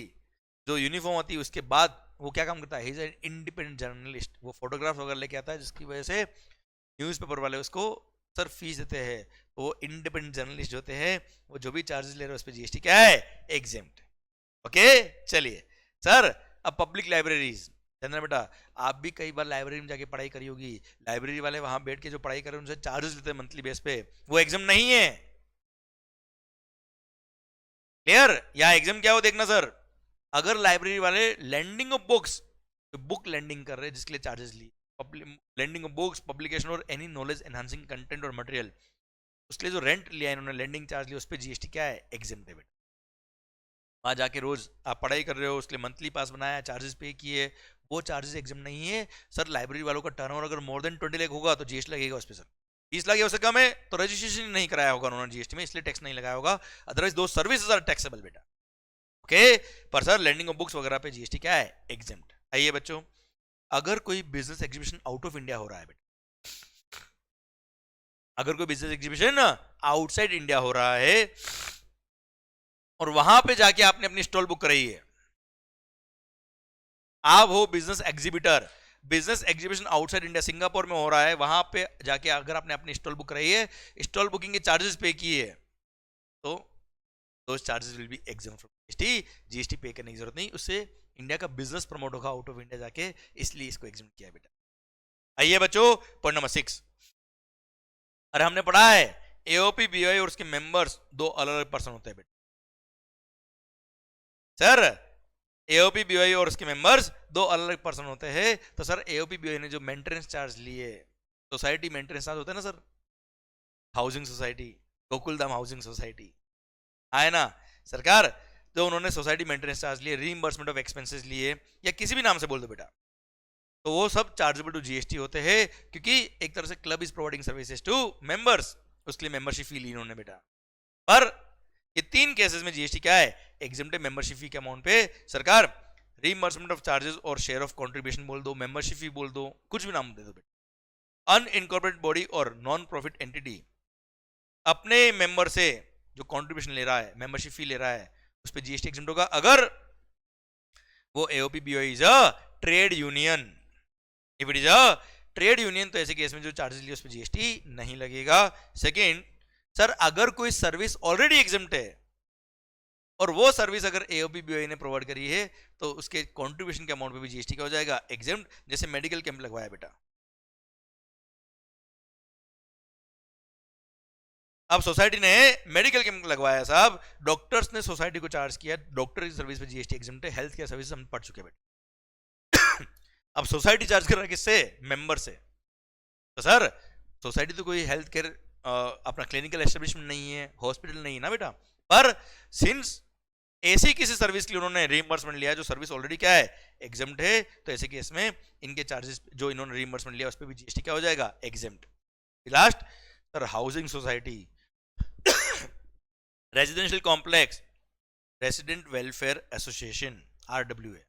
जो यूनिफॉर्म होती है उसके बाद वो क्या काम करता है, he is an independent journalist, वो फोटोग्राफ वगैरह लेके आता है जिसकी वजह से न्यूज़पेपर वाले उसको सर फीस देते हैं। तो वो इंडिपेंडेंट जर्नलिस्ट होते हैं, वो जो भी चार्जेस ले रहे हैं उस पर जीएसटी क्या है, एग्जेम्प्ट। ओके, चलिए सर, अब पब्लिक लाइब्रेरीज, चंद्र बेटा आप भी कई बार लाइब्रेरी में जाके पढ़ाई करी होगी, लाइब्रेरी वाले वहां बैठ के जो पढ़ाई कर रहे हैं उनसे चार्जेस लेते हैं मंथली बेस पे, वो एग्जाम नहीं है। क्लियर? या एग्जाम क्या हो देखना सर, अगर लाइब्रेरी वाले lending of books, book lending कर रहे हैं जिसके लिए चार्जेस ली, लेंडिंग ऑफ बुक्स, पब्लिकेशन और एनी नॉलेज एनहांसिंग कंटेंट और मटेरियल, उसके लिए जो रेंट लिया इन्होंने, लेंडिंग चार्ज लिया, उस पर जीएसटी क्या है, एग्जाम्प्ट है बेटा। वहां जाके रोज आप पढ़ाई कर रहे हो, उसके लिए मंथली पास बनाया, चार्जेस पे किए, वो चार्जेस एग्जाम नहीं है सर। लाइब्रेरी वालों का टर्नओवर अगर मोर देन 20 लाख होगा तो जीएसटी लगेगा उस पर सर। 20 लाख या उससे कम है तो रजिस्ट्रेशन नहीं कराया होगा उन्होंने जीएसटी में, इसलिए टैक्स नहीं लगाया होगा। अदरवाइज दो सर्विसेज आर टैक्सेबल बेटा। ओके, पर सर लैंडिंग ऑफ बुक्स वगैरह पे जीएसटी क्या है? एग्जेम्प्ट। आइए बच्चों, अगर कोई business exhibition out of India हो रहा है बेटा, अगर कोई बिजनेस एग्जीबिशन आउटसाइड इंडिया हो रहा है और वहां पे जाके आपने अपनी स्टॉल बुक कराई है, आप हो business exhibitor, business exhibition outside India Singapore में हो रहा है, वहां पे जाके अगर आपने अपनी स्टॉल बुक कराई है, स्टॉल बुकिंग के चार्जेस पे किए है, तो those charges will be exempt from GST. GST pay करने की जरूरत नहीं, उससे इंडिया का बिजनेस प्रमोट होगा आउट ऑफ इंडिया जाके, इसलिए इसको एग्जम्प्ट किया बेटा। आइए बच्चों, पॉइंट नंबर 6। अरे हमने पढ़ा है एओपी बीओआई और उसके मेंबर्स दो अलग अलग पर्सन होते हैं बेटा। सर एओपी बीओआई और उसके मेंबर्स दो अलग अलग पर्सन होते हैं, तो सर एओपी बीओआई ने जो मेंटेनेंस चार्ज लिए, सोसाइटी मेंटेनेंस चार्ज होता है ना sir, housing society, Gokuldham housing society आए ना सरकार, तो उन्होंने सोसाइटी मेंटेनेंस चार्ज लिए, रीइंबर्समेंट ऑफ एक्सपेंसेस लिए, या किसी भी नाम से बोल दो बेटा, तो वो सब चार्जेबल टू जीएसटी होते हैं, क्योंकि एक तरह से club is providing services to members, उसके लिए मेंबरशिप फी ली इन्होंने बेटा। पर ये तीन केसेस में जीएसटी क्या है? एग्जेम्प्टेड मेंबरशिप फी के अमाउंट पे सरकार रीइंबर्समेंट ऑफ चार्जेस और शेयर ऑफ कंट्रीब्यूशन बोल दो, मेंबरशिप फी बोल दो, कुछ भी नाम दे दो बेटा। अनइनकॉर्पोरेटेड बॉडी और नॉन प्रॉफिट एंटिटी अपने मेंबर से जो कंट्रीब्यूशन ले रहा है, मेंबरशिप फी ले रहा है, उस पर जीएसटी एग्जेम्प्ट होगा। अगर वो AOP BOI is a trade union, if it is a trade union, तो ऐसे केस में जो चार्जेस लिए उस पर जीएसटी नहीं लगेगा। सेकेंड, सर अगर कोई सर्विस ऑलरेडी एग्जेम्प्ट है और वो सर्विस अगर एओपी बीओआई ने प्रोवाइड करी है, तो उसके कंट्रीब्यूशन के अमाउंट पे भी जीएसटी क्या हो जाएगा? एग्जेम्प्ट। जैसे मेडिकल कैंप लगवाया बेटा, अब सोसाइटी ने मेडिकल कैंप लगवाया साहब, डॉक्टर्स ने सोसाइटी को चार्ज किया, डॉक्टर की सर्विस पे जीएसटी एग्जेम्प्ट है, हेल्थ केयर सर्विस हम पढ़ चुके बेटा। अब सोसाइटी चार्ज कर रहा है किससे? मेंबर से। तो सर सोसाइटी तो कोई हेल्थ केयर अपना क्लिनिकल एस्टेब्लिशमेंट नहीं है, हॉस्पिटल नहीं है ना बेटा, पर सिंस ऐसी किसी सर्विस के लिए उन्होंने रीइंबर्समेंट लिया जो सर्विस ऑलरेडी क्या है? एग्जेम्प्ट है, तो ऐसे केस में इनके चार्जेस जो इन्होंने रीइंबर्समेंट लिया उस पर भी जीएसटी क्या हो जाएगा? Exempt. Last sir housing society, residential complex, resident welfare association, RWA,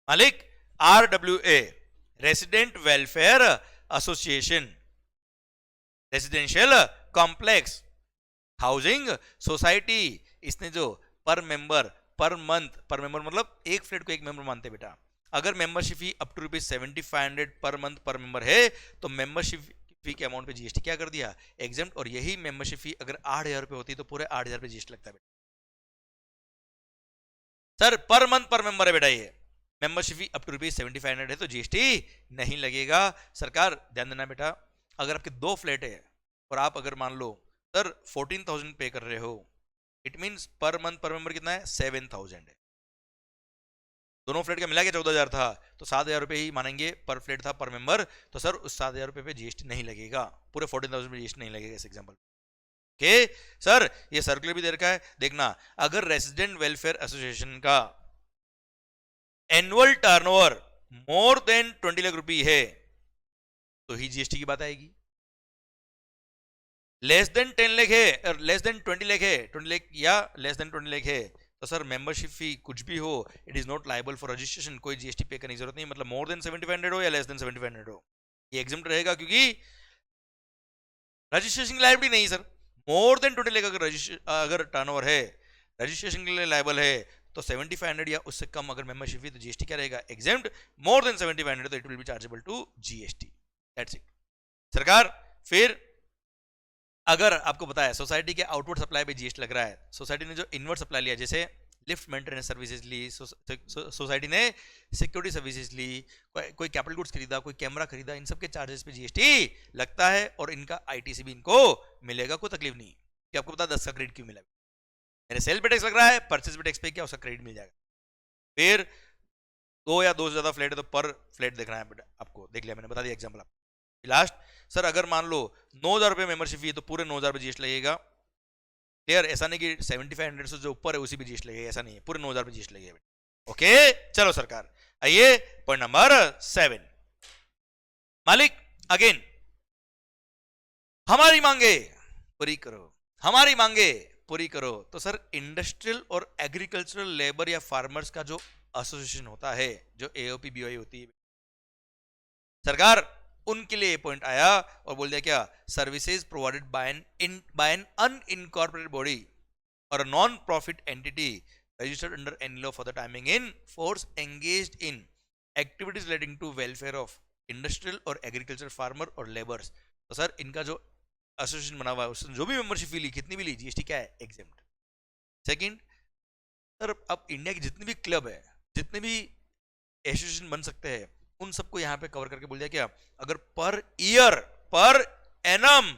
मालिक RWA, resident welfare association, residential complex, housing society, इसने जो पर मेंबर पर मंथ, पर मेंबर मतलब एक फ्लैट को एक मेंबर मानते बेटा, अगर membership fee up to ₹7500 per month पर मेंबर है, तो मेंबरशिप फी के अमाउंट पे जीएसटी क्या कर दिया? एग्जेम्प्ट। और यही मेंबरशिप फी अगर 8000 रुपए होती तो पूरे 8000 पे जीएसटी लगता है बेटा। सर पर मंथ पर मेंबर है बेटा, ये मेंबरशिप फी अप टू ₹7500 है तो जीएसटी नहीं लगेगा। सरकार ध्यान देना बेटा, अगर आपके दो फ्लैट है और आप अगर मान लो सर 14,000 पे कर रहे हो, इट मींस पर मंथ पर मेंबर कितना है? 7,000 है। दोनों फ्लैट का मिला के 14,000 था, तो 7,000 रुपए ही मानेंगे पर फ्लैट था पर मेंबर, तो सर उस 7,000 रुपए पे जीएसटी नहीं लगेगा, पूरे 14,000 पे जीएसटी नहीं लगेगा इस एग्जांपल। ओके सर, ये सर्कुलर भी दे रखा है, देखना अगर रेसिडेंट वेलफेयर एसोसिएशन का annual turnover more than 20 lakh रुपए है तो ही जीएसटी की बात आएगी। लेस देन 10 लाख है और लेस देन 20 लाख है, 20 लाख या लेस देन 20 लाख है, तो सर मेंबरशिप फी कुछ भी हो, it is not liable for registration, कोई जीएसटी पे करने की जरूरत नहीं, मतलब मोर देन 7500 हो या लेस देन 7500 हो, ये एग्जेम्प्ट रहेगा, क्योंकि रजिस्ट्रेशन की लायबिलिटी नहीं सर। मोर देन 20 लाख अगर टर्नओवर है, रजिस्ट्रेशन के लिए लायबल है, तो 7500 या उससे कम अगर मेंबरशिप फी, तो जीएसटी क्या रहेगा? एग्जेम्प्ट। मोर देन 7500 तो it will be chargeable to GST, that's it सरकार। फिर अगर आपको पता है सोसाइटी के आउटवर्ड सप्लाई पे जीएसटी लग रहा है, सोसाइटी ने जो इनवर्ड सप्लाई लिया, जैसे लिफ्ट मेंटेनेंस सर्विसेज ली, सोसाइटी ने सिक्योरिटी सर्विसेज ली, कोई कैपिटल गुड्स खरीदा, कोई कैमरा खरीदा, इन सब के चार्जेस पे जीएसटी लगता है और इनका आईटीसी भी इनको मिलेगा, कोई तकलीफ नहीं कि आपको पता 10 का क्रेडिट क्यों मिला, मेरे सेल पे टैक्स लग रहा है, परचेज पे टैक्स पे क्या उसका क्रेडिट मिल जाएगा। फिर दो या दो से ज्यादा फ्लैट है तो पर फ्लैट देखना है बेटा आपको, देख लिया मैंने, बता दिया एग्जाम्पल आपको। लास्ट सर अगर मान लो 9,000 रुपए मेंबरशिप फी है तो पूरे 9,000 रुपए जीएसटी लगेगा, क्लियर, ऐसा नहीं कि 7500 से जो ऊपर है उसी पे जीएसटी लगेगा, ऐसा नहीं है, पूरे 9000 पे जीएसटी लगेगा। ओके चलो सरकार, आइए पॉइंट नंबर 7। मालिक अगेन, हमारी मांगे पूरी करो, हमारी मांगे पूरी करो। तो सर इंडस्ट्रियल और एग्रीकल्चरल लेबर या फार्मर्स का जो एसोसिएशन होता है, जो एओपी बीओआई होती है सरकार, उनके लिए पॉइंट आया और बोल दिया क्या, services provided by an unincorporated body और a non profit entity registered under any law for the timing in force engaged in activities relating to welfare of industrial or agricultural farmer or laborers। तो sir इनका जो association बना हुआ है उसने जो भी मेंबरशिप फी ली, कितनी भी ली, जीएसटी क्या है, एग्जेम्प्ट। सेकंड सर, अब इंडिया की जितनी भी क्लब है, जितने भी एसोसिएशन बन सकते हैं, उन सबको यहाँ पे कवर करके बोल दिया क्या, अगर per year per annum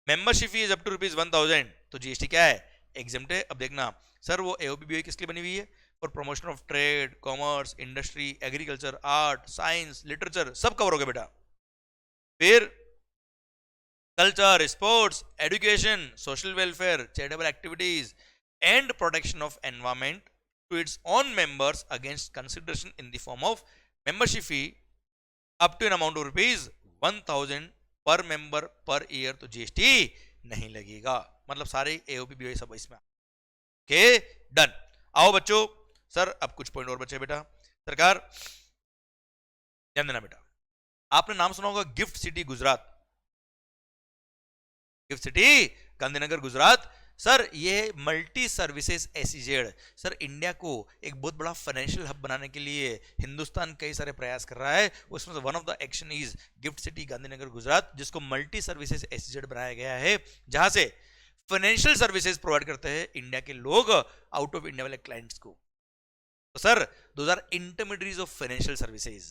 membership fee is up to ₹1000 तो जीएसटी क्या है, एग्जेम्प्ट है। अब देखना सर, वो एओपी किस लिए बनी हुई है, for promotion of trade, commerce, industry, agriculture, art, science, literature, सब कवर हो गया बेटा। फिर culture, sports, education, social welfare, charitable activities and protection of environment to its own members against consideration in the form of membership fee up to an amount of ₹1000 per member per year, तो GST नहीं लगेगा। मतलब सारे AOP BOI सब इसमें। Okay done. आओ बच्चों, sir अब कुछ पॉइंट और बचे बेटा। सरकार ध्यान देना बेटा, आपने नाम सुना होगा gift city Gujarat, gift city Gandhinagar Gujarat. Sir ये multi services SEZ, sir India को एक बहुत बड़ा फाइनेंशियल हब बनाने के लिए हिंदुस्तान कई सारे प्रयास कर रहा है। उसमें one of the action is gift city Gandhinagar Gujarat, जिसको मल्टी सर्विसेज एसईजेड बनाया गया है, जहां से फाइनेंशियल सर्विसेज प्रोवाइड करते हैं इंडिया के लोग आउट ऑफ इंडिया वाले क्लाइंट्स को। तो sir those are intermediates of financial services.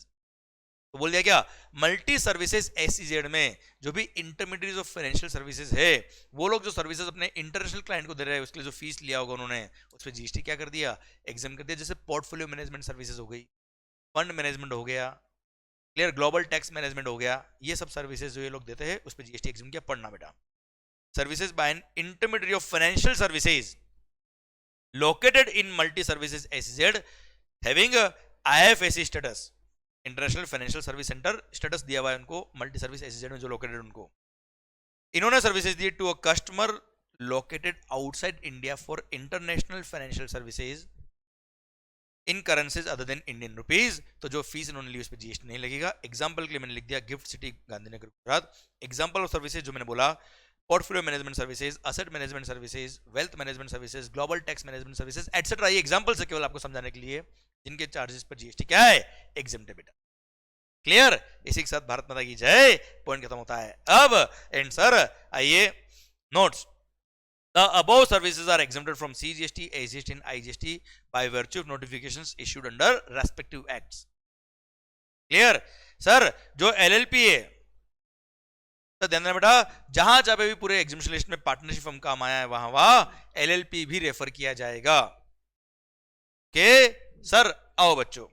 तो बोल दिया क्या, मल्टी सर्विसेज एसईजेड में जो भी इंटरमीडिएट्स ऑफ फाइनेंशियल सर्विसेज है, वो लोग जो सर्विसेज अपने इंटरनेशनल क्लाइंट को दे रहे हैं, उसके लिए जो फीस लिया होगा उन्होंने, उस पर जीएसटी क्या कर दिया, एग्जाम कर दिया। जैसे पोर्टफोलियो मैनेजमेंट सर्विसेज हो गई, फंड मैनेजमेंट हो गया, क्लियर, ग्लोबल टैक्स मैनेजमेंट हो गया, ये सब सर्विसेज जो ये लोग देते हैं उस पर जीएसटी एग्जाम किया, पढ़ना बेटा। Services by an intermediary of financial services located in multi-services SEZ having a IFSC status, International Financial Service Center status दिया हुआ है उनको, मल्टी सर्विस SEZ में जो लोकेटेड उनको। इन्होंने सर्विसेज दी to a customer located outside India for international financial services in currencies other than Indian rupees. तो जो फीस इन्होंने ली उस पर जीएसटी नहीं लगेगा। एग्जाम्पल के लिए मैंने लिख दिया gift city Gandhinagar Gujarat. Example of services जो मैंने बोला, portfolio management services, asset management services, wealth management services, global tax management services etcetera. ये एग्जांपल से केवल आपको समझाने के लिए, जिनके चार्जेस पर जीएसटी क्या है, एग्जेम्प्ट है बेटा। क्लियर, इसी के साथ भारत माता की जय पॉइंट खत्म होता है। अब एंड सर आइए notes, the above services are exempted from CGST, SGST and IGST by virtue of notifications issued under respective acts। Clear sir, जो LLP है तो ध्यान देना बेटा, जहां जहां भी पूरे एग्जामिनेशन लिस्ट में पार्टनरशिप फर्म काम आया है वहां LLP भी रेफर किया जाएगा। के सर आओ बच्चों,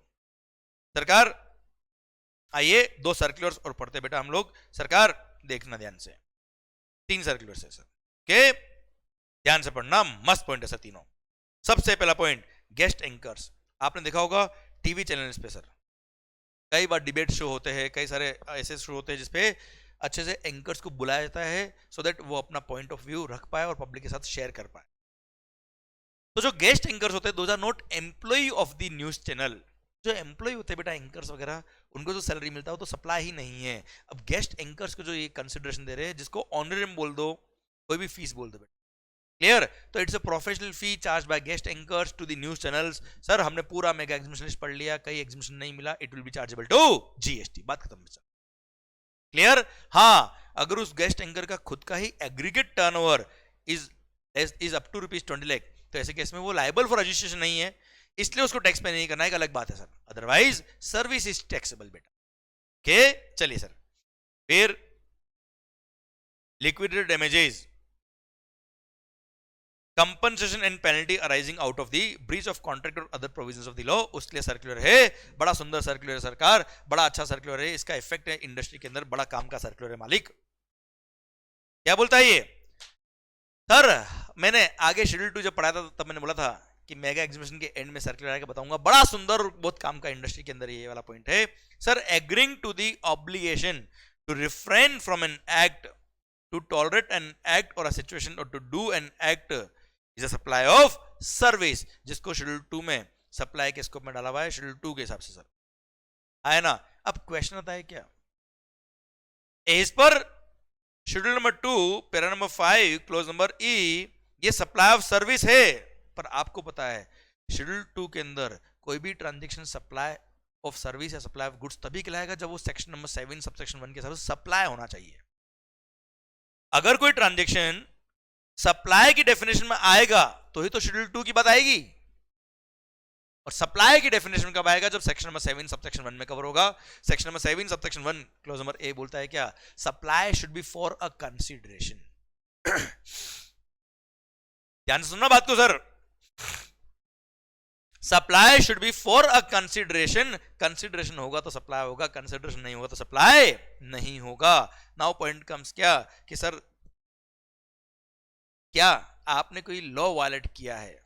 सरकार आइए दो सर्कुलर्स और पढ़ते बेटा हम लोग। सरकार देखना ध्यान से, 3 सर्कुलर्स है सर के, ध्यान से पढ़ना, मस्त पॉइंट है सर तीनों। सबसे पहला पॉइंट, गेस्ट एंकर्स। आपने देखा होगा टीवी चैनल्स पे सर कई बार डिबेट शो होते हैं, कई सारे ऐसे शो होते हैं जिसपे अच्छे से एंकर्स को बुलाया जाता है सो दैट वो अपना पॉइंट ऑफ व्यू रख पाए और पब्लिक के साथ शेयर कर पाए। तो जो गेस्ट एंकर्स होते हैं those are not employ of the news channel. जो एम्प्लॉय होते हैं बेटा एंकर्स वगैरह, उनको जो सैलरी मिलता है वो तो सप्लाई ही नहीं है। अब गेस्ट एंकर्स को जो ये कंसिडरेशन दे रहे हैं, जिसको ऑनरेरियम बोल दो, कोई भी फीस बोल दो बेटा। क्लियर, तो it's a professional fee charge by guest anchors to the news channels. Sir हमने पूरा मेगा एग्जामिनेशन लिस्ट पढ़ लिया, कई एग्जामिनेशन नहीं मिला, it will be chargeable to GST. बात खत्म बेटा। क्लियर, हाँ अगर उस गेस्ट एंकर का खुद का ही aggregate turnover is up to ₹20 lakh, तो ऐसे केस में वो लायबल फॉर रजिस्ट्रेशन नहीं है, इसलिए उसको टैक्स पे नहीं करना, एक अलग बात है sir. Otherwise service is taxable बेटा। के चलिए सर, फिर liquidated damages, compensation and penalty arising out of the breach of contract और other provisions of the law, उसके लिए सर्कुलर है। बड़ा सुंदर सर्कुलर है सरकार, बड़ा अच्छा सर्कुलर है, इसका इफेक्ट है इंडस्ट्री के अंदर, बड़ा काम का सर्कुलर है मालिक। क्या बोलता है ये सर मैंने आगे शेड्यूल 2 जब पढ़ाया था तब मैंने बोला था कि मेगा एग्जीबिशन के एंड में सर्कुलर आके बताऊंगा, बड़ा सुंदर बहुत काम का इंडस्ट्री के अंदर ये वाला पॉइंट है। Sir agreeing to the obligation to refrain from an act, to tolerate an act और अ सिचुएशन और to do an act is a supply of service, जिसको शेड्यूल 2 में सप्लाई के स्कोप में डाला हुआ है शेड्यूल 2 के हिसाब से। सर आया ना? अब क्वेश्चन आता है क्या, as per schedule number 2 para number 5 clause number E ये सप्लाई ऑफ सर्विस है, पर आपको पता है शेड्यूल 2 के अंदर कोई भी ट्रांजैक्शन सप्लाई ऑफ सर्विस या सप्लाई ऑफ गुड्स तभी कहलाएगा जब वो सेक्शन नंबर 7 सबसेक्शन 1 के हिसाब से सप्लाई होना चाहिए। अगर कोई ट्रांजैक्शन सप्लाई की डेफिनेशन में आएगा तो ही तो शेड्यूल 2 की बात आएगी, और सप्लाई की डेफिनेशन कब आएगा, जब सेक्शन नंबर 7 सबसेक्शन 1 में कवर होगा। Section number 7 subsection 1 close number A बोलता है क्या, supply should be for a consideration. ध्यान से सुनना बात को sir, supply should be for a consideration, consideration होगा तो सप्लाई होगा, कंसीडरेशन नहीं होगा तो सप्लाई नहीं होगा। नाउ पॉइंट कम्स क्या कि सर क्या आपने कोई लॉ वायलेट किया है,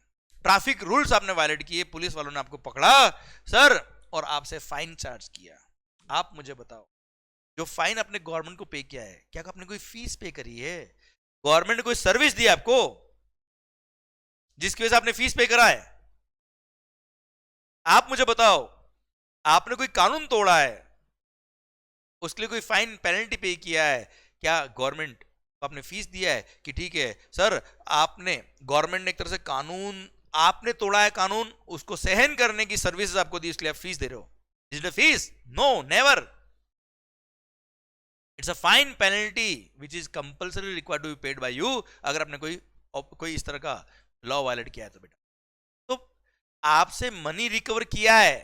ट्रैफिक रूल्स आपने वायलेट किए, पुलिस वालों ने आपको पकड़ा सर और आपसे फाइन चार्ज किया। आप मुझे बताओ जो फाइन आपने गवर्नमेंट को पे किया है, क्या आपने कोई फीस पे करी है? गवर्नमेंट ने कोई सर्विस दी आपको जिसकी वजह से आपने फीस पे करा है? आप मुझे बताओ, आपने कोई कानून तोड़ा है उसके लिए कोई फाइन पेनल्टी पे किया है, क्या गवर्नमेंट को आपने फीस दिया है कि ठीक है सर आपने गवर्नमेंट ने एक तरह से कानून आपने तोड़ा है, कानून उसको सहन करने की सर्विसेज आपको दी, इसके लिए आप फीस दे रहे हो? Is it a fee? No, never. It's a fine penalty which is compulsory required to be paid by you, अगर आपने कोई इस तरह का लॉ वायलेट किया है तो बेटा। तो आपसे मनी रिकवर किया है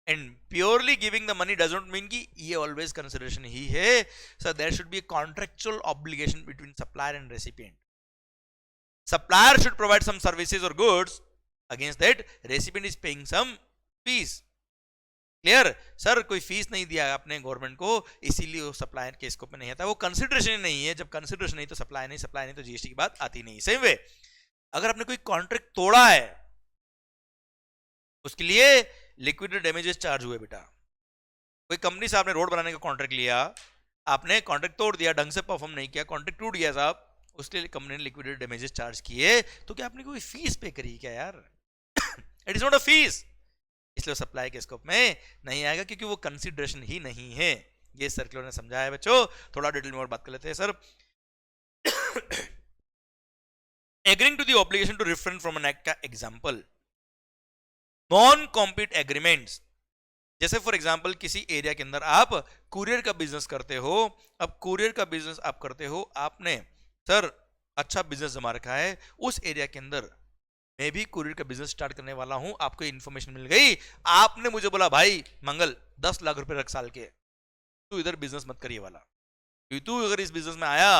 and purely giving the money does not mean कि ये ऑलवेज कंसिडरेशन ही है। So there should be a contractual obligation between supplier and recipient. Supplier should provide some services or goods, against that recipient is paying some fees. Clear? Sir कोई fees नहीं दिया आपने government को, इसीलिए वो supplier के स्कोप में नहीं आता, वो कंसिडरेशन नहीं है। जब कंसिडरेशन नहीं तो सप्लाई नहीं, सप्लाई नहीं तो जीएसटी की बात आती नहीं। सेम वे अगर आपने कोई कॉन्ट्रैक्ट तोड़ा है उसके लिए लिक्विडेटेड डैमेजेस चार्ज हुए बेटा। कोई कंपनी से आपने रोड बनाने का कॉन्ट्रैक्ट लिया, आपने कॉन्ट्रैक्ट तोड़ दिया, ढंग से परफॉर्म नहीं किया, कॉन्ट्रैक्ट टूट गया साहब, उसके लिए कंपनी ने लिक्विडेटेड डैमेजेस चार्ज किए, तो क्या आपने कोई फीस पे करी क्या यार? It is not a fees, इसलिए सप्लाई के स्कोप में नहीं आएगा क्योंकि वो कंसीडरेशन ही नहीं है। ये सर्कुलर ने समझाया है बच्चों। थोड़ा डिटेल में और बात कर लेते हैं sir. Agreeing to the obligation to refrain from an act का एग्जांपल नॉन कॉम्पीट एग्रीमेंट्स। जैसे फॉर एग्जांपल किसी एरिया के अंदर आप कुरियर का बिजनेस करते हो। अब कुरियर का बिजनेस आप करते हो, आपने सर अच्छा बिजनेस जमा रखा है, उस एरिया के अंदर मैं भी कुरियर का बिजनेस स्टार्ट करने वाला हूं, आपको इन्फॉर्मेशन मिल गई, आपने मुझे बोला भाई मंगल 10 लाख रुपए रख साल के, तू इधर बिजनेस मत करिए वाला, क्योंकि तू अगर इस बिजनेस में आया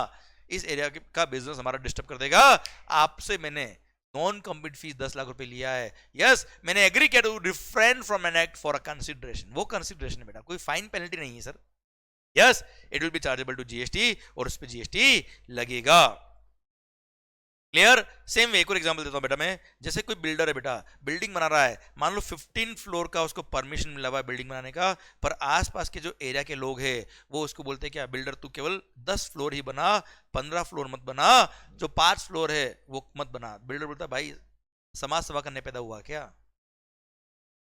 इस एरिया का बिजनेस हमारा डिस्टर्ब कर देगा। आपसे मैंने नॉन कॉम्पीट फीस 10 लाख रुपए लिया है, यस मैंने एग्री किया to refrain from an act for a consideration. वो कंसीडरेशन है बेटा, कोई फाइन पेनल्टी नहीं है sir. Yes it will be chargeable to GST और उस पर जीएसटी लगेगा। क्लियर? सेम वे एक और एग्जांपल देता हूं बेटा मैं। जैसे कोई बिल्डर है बेटा, बिल्डिंग बना रहा है, मान लो 15 फ्लोर का उसको परमिशन मिला हुआ है बिल्डिंग बनाने का, पर आसपास के जो एरिया के लोग हैं वो उसको बोलते हैं क्या बिल्डर तू केवल 10 फ्लोर ही बना, 15 फ्लोर मत बना, जो 5 फ्लोर है वो मत बना। बिल्डर बोलता है भाई समाज सेवा करने पैदा हुआ क्या,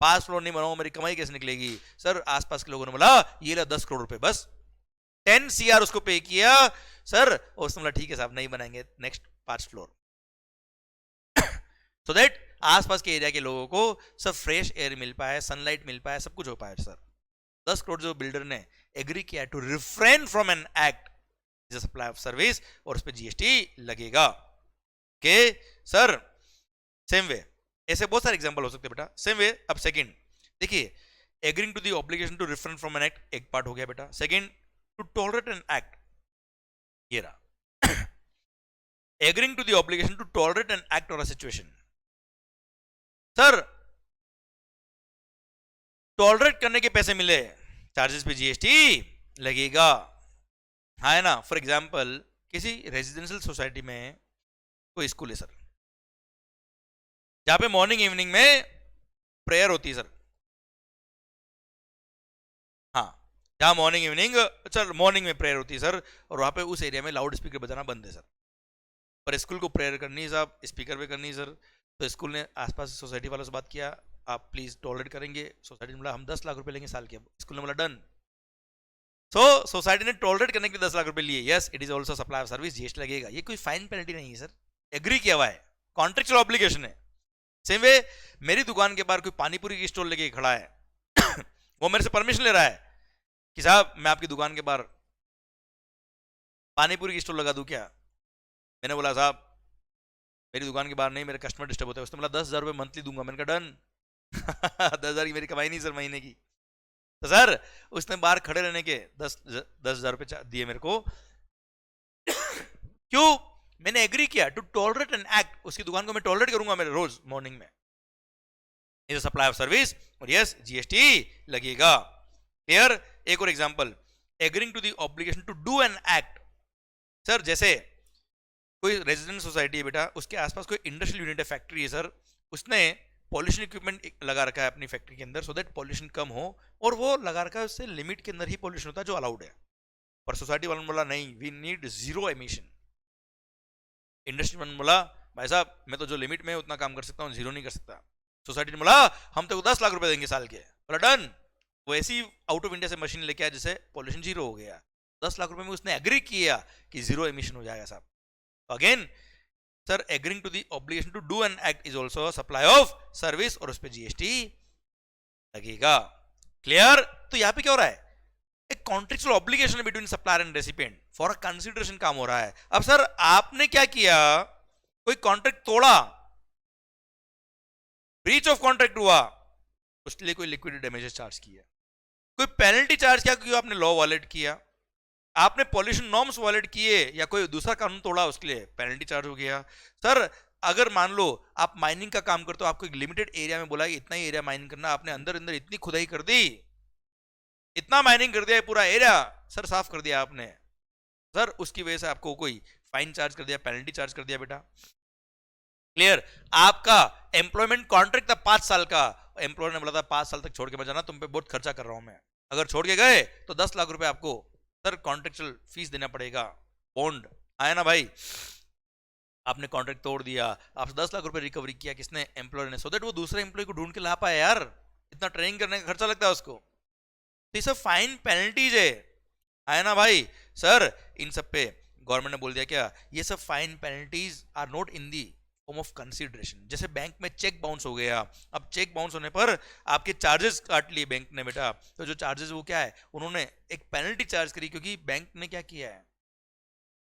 5 फ्लोर नहीं बनाऊं मेरी कमाई कैसे निकलेगी? सर आसपास के लोगों ने बोला ये ला 10 करोड़ रुपए, बस 10 CR उसको पे किया सर, और उसने बोला ठीक है साहब नहीं बनाएंगे नेक्स्ट 5 फ्लोर, सो दैट आसपास के एरिया के लोगों को सब फ्रेश एयर मिल पाए, सनलाइट मिल पाए, सब कुछ हो पाए। सर 10 करोड़ जो बिल्डर ने एग्री किया to refrain from an act is a supply of service और उस पर जीएसटी लगेगा। ओके सर, सेम वे ऐसे बहुत सारे एग्जांपल हो सकते हैं बेटा। सेम वे अब सेकंड देखिए, agreeing to the obligation to refrain from an act एक पार्ट हो गया बेटा। Second to tolerate an act, ये रहा agreeing to the obligation to tolerate an act और अ सिचुएशन। सर टॉलरेट करने के पैसे मिले, चार्जेस पे जीएसटी लगेगा, है ना। फॉर एग्जांपल किसी रेजिडेंशियल सोसाइटी में कोई स्कूल है सर जहां पे मॉर्निंग इवनिंग में प्रेयर होती है सर, हाँ जहां मॉर्निंग इवनिंग सर मॉर्निंग में प्रेयर होती है सर, और वहां पे उस एरिया में लाउड स्पीकर बजाना बंद है सर, पर स्कूल को प्रेयर करनी है साहब, स्पीकर पे करनी है सर। तो स्कूल ने आसपास सोसाइटी वालों से बात किया, आप प्लीज टॉलरेट करेंगे? सोसाइटी ने बोला हम 10 लाख रुपए लेंगे साल के। स्कूल ने बोला डन। सो सोसाइटी ने टॉलरेट करने के लिए 10 लाख रुपए लिए। Yes it is also supply of service, GST लगेगा, ये कोई फाइन पेनल्टी नहीं है सर, एग्री किया हुआ है, कॉन्ट्रेक्चुअल ऑब्लिगेशन है। सेम वे मेरी दुकान के बाहर कोई पानीपुरी की स्टॉल लेके खड़ा है वो मेरे से परमिशन ले रहा है कि साहब मैं आपकी दुकान के बाहर पानीपुरी की स्टॉल लगा दूं क्या? मैंने बोला साहब मेरी दुकान के बाहर नहीं, मेरे कस्टमर डिस्टर्ब होते हैं। उसने बोला 10,000 रुपये मंथली दूंगा। मैंने कहा डन 10,000 की मेरी कमाई नहीं सर महीने की। तो सर उसने बाहर खड़े रहने के 10,000 रुपये दिए मेरे को क्यों? मैंने एग्री किया टू टॉलरेट एन एक्ट, उसकी दुकान को मैं टॉलरेट करूंगा मेरे रोज मॉर्निंग में, इज सप्लाई ऑफ सर्विस, और यस जीएसटी लगेगा। क्लियर? एक और example, agreeing to the obligation to do an act. Sir जैसे कोई रेजिडेंट सोसाइटी है बेटा, उसके आसपास कोई इंडस्ट्रियल यूनिट है, फैक्ट्री है सर, उसने पॉल्यूशन इक्विपमेंट लगा रखा है अपनी फैक्ट्री के अंदर सो दैट पॉल्यूशन कम हो, और वो लगा रखा है उससे लिमिट के अंदर ही पॉल्यूशन होता है जो अलाउड है। पर सोसाइटी वालों ने बोला नहीं, we need zero emission. Industry वालों ने बोला भाई साहब मैं तो जो लिमिट में उतना काम कर सकता हूँ, जीरो नहीं कर सकता। सोसाइटी ने बोला हम तो 10 लाख रुपए देंगे साल के। बोला डन। वो ऐसी आउट ऑफ इंडिया से मशीन लेके आया जिससे पॉल्यूशन जीरो हो गया। 10 लाख रुपए में उसने एग्री किया कि जीरो एमिशन हो जाएगा साहब। Again sir agreeing to the obligation to do an act is also supply of service, और उस पे जीएसटी लगेगा। क्लियर? तो यहां पे क्या हो रहा है, एक contractual obligation between supplier and recipient for a consideration काम हो रहा है। अब सर आपने क्या किया, कोई कॉन्ट्रैक्ट तोड़ा, ब्रीच ऑफ कॉन्ट्रैक्ट हुआ, उसके लिए कोई लिक्विडेट डैमेजेस चार्ज किया, कोई पेनल्टी चार्ज किया क्योंकि आपने लॉ वायलेट किया, आपने पॉल्यूशन नॉर्म्स वायलेट किए या कोई दूसरा कानून तोड़ा, उसके लिए पेनल्टी चार्ज हो गया। सर अगर मान लो आप माइनिंग का काम करते हो, आपको एक लिमिटेड एरिया में बोला कि इतना ही एरिया माइनिंग करना, आपने अंदर अंदर इतनी खुदाई कर दी, इतना माइनिंग कर दिया, पूरा एरिया सर साफ कर दिया आपने, सर उसकी वजह से आपको कोई फाइन चार्ज कर दिया, पेनल्टी चार्ज कर दिया बेटा। क्लियर? आपका एम्प्लॉयमेंट कॉन्ट्रैक्ट था 5 साल का, एम्प्लॉयर ने बोला था 5 साल तक छोड़ के मत जाना, तुम पे बहुत खर्चा कर रहा हूं मैं, अगर छोड़ के गए तो 10 लाख रुपए आपको सर कॉन्ट्रेक्चुअल फीस देना पड़ेगा। बॉन्ड आया ना भाई, आपने कॉन्ट्रैक्ट तोड़ दिया, आपसे 10 लाख रुपए रिकवरी किया किसने, एम्प्लॉयर ने, सो दैट वो दूसरे एम्प्लॉय को ढूंढ के ला पाए। यार इतना ट्रेनिंग करने का खर्चा लगता है उसको, तो ये सब फाइन पेनल्टीज है, आया ना भाई। सर इन सब पे गवर्नमेंट ने बोल दिया क्या, ये सब fine penalties are not in the form of consideration. जैसे बैंक में चेक बाउंस हो गया, अब चेक बाउंस होने पर आपके चार्जेस काट लिए बैंक ने बेटा, तो जो चार्जेस वो क्या है, उन्होंने एक पेनल्टी चार्ज करी, क्योंकि बैंक ने क्या किया है,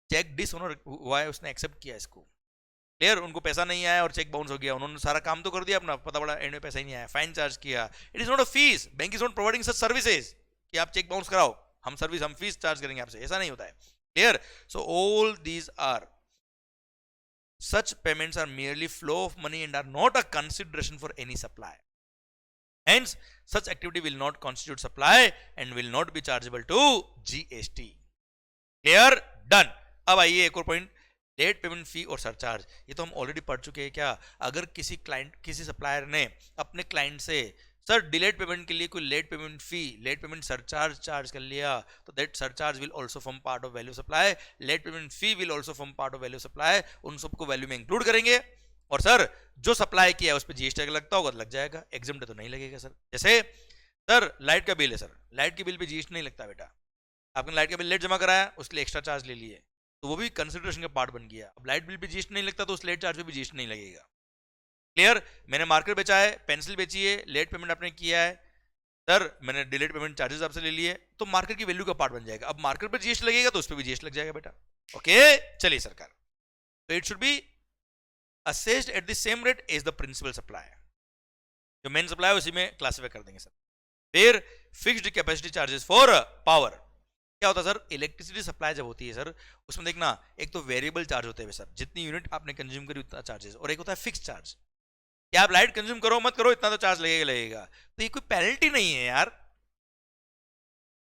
चेक डिसऑनर हुआ है, उसने एक्सेप्ट किया इसको। क्लियर? उनको पैसा नहीं आया और चेक बाउंस हो गया, उन्होंने सारा काम तो कर दिया अपना, पता पड़ा एंड में पैसा ही नहीं आया, फाइन चार्ज किया। It is not a fees, bank is not providing such services कि आप चेक बाउंस कराओ, हम सर्विस हम फीस चार्ज करेंगे आपसे, ऐसा नहीं होता है। Clear? So all these are such payments are merely flow of money and are not a consideration for any supply. Hence, such activity will not constitute supply and will not be chargeable to GST. Clear? Done. अब आइए एक और point, late payment फी और surcharge. ये तो हम already पढ़ चुके हैं। क्या अगर किसी क्लाइंट, किसी सप्लायर ने अपने क्लाइंट से सर डिलेड पेमेंट के लिए कोई late payment fee, late payment surcharge charge कर लिया, तो that surcharge will also form part of value supply, late payment fee will also form part of value supply, उन सबको वैल्यू में इंक्लूड करेंगे। और सर जो सप्लाई किया है उस पर जीएसटी लगता होगा तो लग जाएगा, एग्जम्प्ट तो नहीं लगेगा सर। जैसे सर लाइट का बिल है, सर लाइट के बिल पे जीएसटी नहीं लगता बेटा, आपने लाइट का बिल लेट जमा कराया, उसके लिए एक्स्ट्रा चार्ज ले लिए, तो वो भी कंसिडरेशन का पार्ट बन गया। अब लाइट बिल पे जीएसटी नहीं लगता तो उस लेट चार्ज पे भी जीएसटी नहीं लगेगा। क्लियर? मैंने मार्कर बेचा है, पेंसिल बेची है, लेट पेमेंट आपने किया है, सर मैंने डिलेट पेमेंट चार्जेस आपसे ले लिए, तो मार्कर की वैल्यू का पार्ट बन जाएगा। अब मार्कर पे जीएसटी लगेगा तो उस पर भी जीएसटी लग जाएगा बेटा। ओके चलिए सरकार, तो it should be assessed at the same rate as the principal supply, जो मेन सप्लाई है उसी में क्लासिफाई कर देंगे सर। फिर fixed capacity charges for power. क्या होता है सर, इलेक्ट्रिसिटी सप्लाई जब होती है सर, उसमें देखना एक तो वेरिएबल चार्ज होते हैं सर, जितनी यूनिट आपने कंज्यूम करी उतना चार्जेस, और एक होता है फिक्स चार्ज, कि आप लाइट कंज्यूम करो मत करो इतना तो चार्ज लगेगा लगेगा। तो ये कोई पेनल्टी नहीं है यार,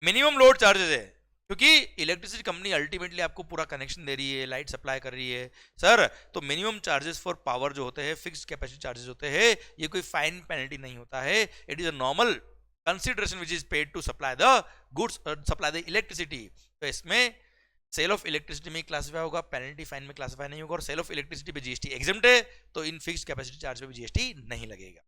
मिनिमम लोड चार्जेस है, क्योंकि इलेक्ट्रिसिटी कंपनी अल्टीमेटली आपको पूरा कनेक्शन दे रही है, लाइट सप्लाई कर रही है सर। तो मिनिमम चार्जेस फॉर पावर जो होते हैं, फिक्स्ड कैपेसिटी चार्जेस होते हैं, ये कोई फाइन पेनल्टी नहीं होता है। It is a normal consideration which is paid to supply the goods, supply the electricity. तो इसमें सेल ऑफ इलेक्ट्रिसिटी में क्लासिफाई होगा, पेनल्टी फाइन में क्लासिफाई नहीं होगा। और सेल ऑफ इलेक्ट्रिसिटी पे जीएसटी एग्जेम्प्ट है, तो इन फिक्स्ड कैपेसिटी चार्ज पे भी जीएसटी नहीं लगेगा।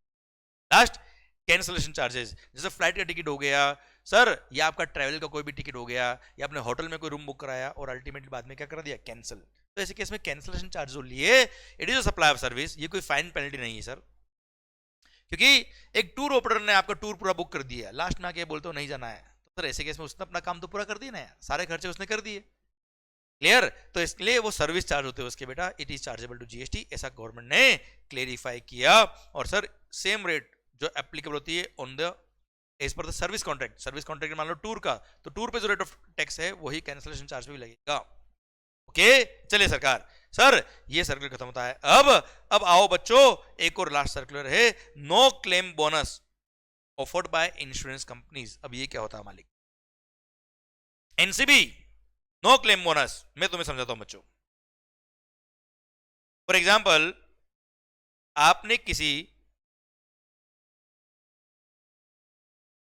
Last, cancellation charges. जैसे फ्लाइट का टिकट हो गया सर, या आपका ट्रैवल का कोई भी टिकट हो गया, या आपने होटल में कोई रूम बुक कराया और अल्टीमेटली बाद में क्या कर दिया, कैंसिल। तो ऐसे केस में कैंसलेशन चार्ज जो लिए, it is a supply of service, ये कोई फाइन पेनल्टी नहीं है सर। क्योंकि एक टूर ऑपरेटर ने आपका टूर पूरा बुक कर दिया, लास्ट में आके बोलते हो नहीं जाना है, तो सर ऐसे केस में उसने अपना काम तो पूरा कर दिया ना यार, सारे खर्चे उसने कर दिए। क्लियर? तो इसलिए वो सर्विस चार्ज होते हैं उसके बेटा, it is chargeable to GST, ऐसा गवर्नमेंट ने क्लेरिफाई किया। और सर सेम रेट जो एप्लीकेबल होती है on the as per the service contract. Service contract मान लो टूर का, तो टूर पे जो रेट ऑफ टैक्स है वही कैंसलेशन चार्ज पे भी लगेगा। ओके, चलिए सरकार, सर ये सर्कुलर खत्म होता है। अब आओ बच्चों, एक और लास्ट सर्कुलर है, no claim bonus offered by insurance companies. अब ये क्या होता है मालिक? एनसीबी नो क्लेम बोनस, मैं तुम्हें समझाता हूं बच्चों। फॉर एग्जाम्पल, आपने किसी,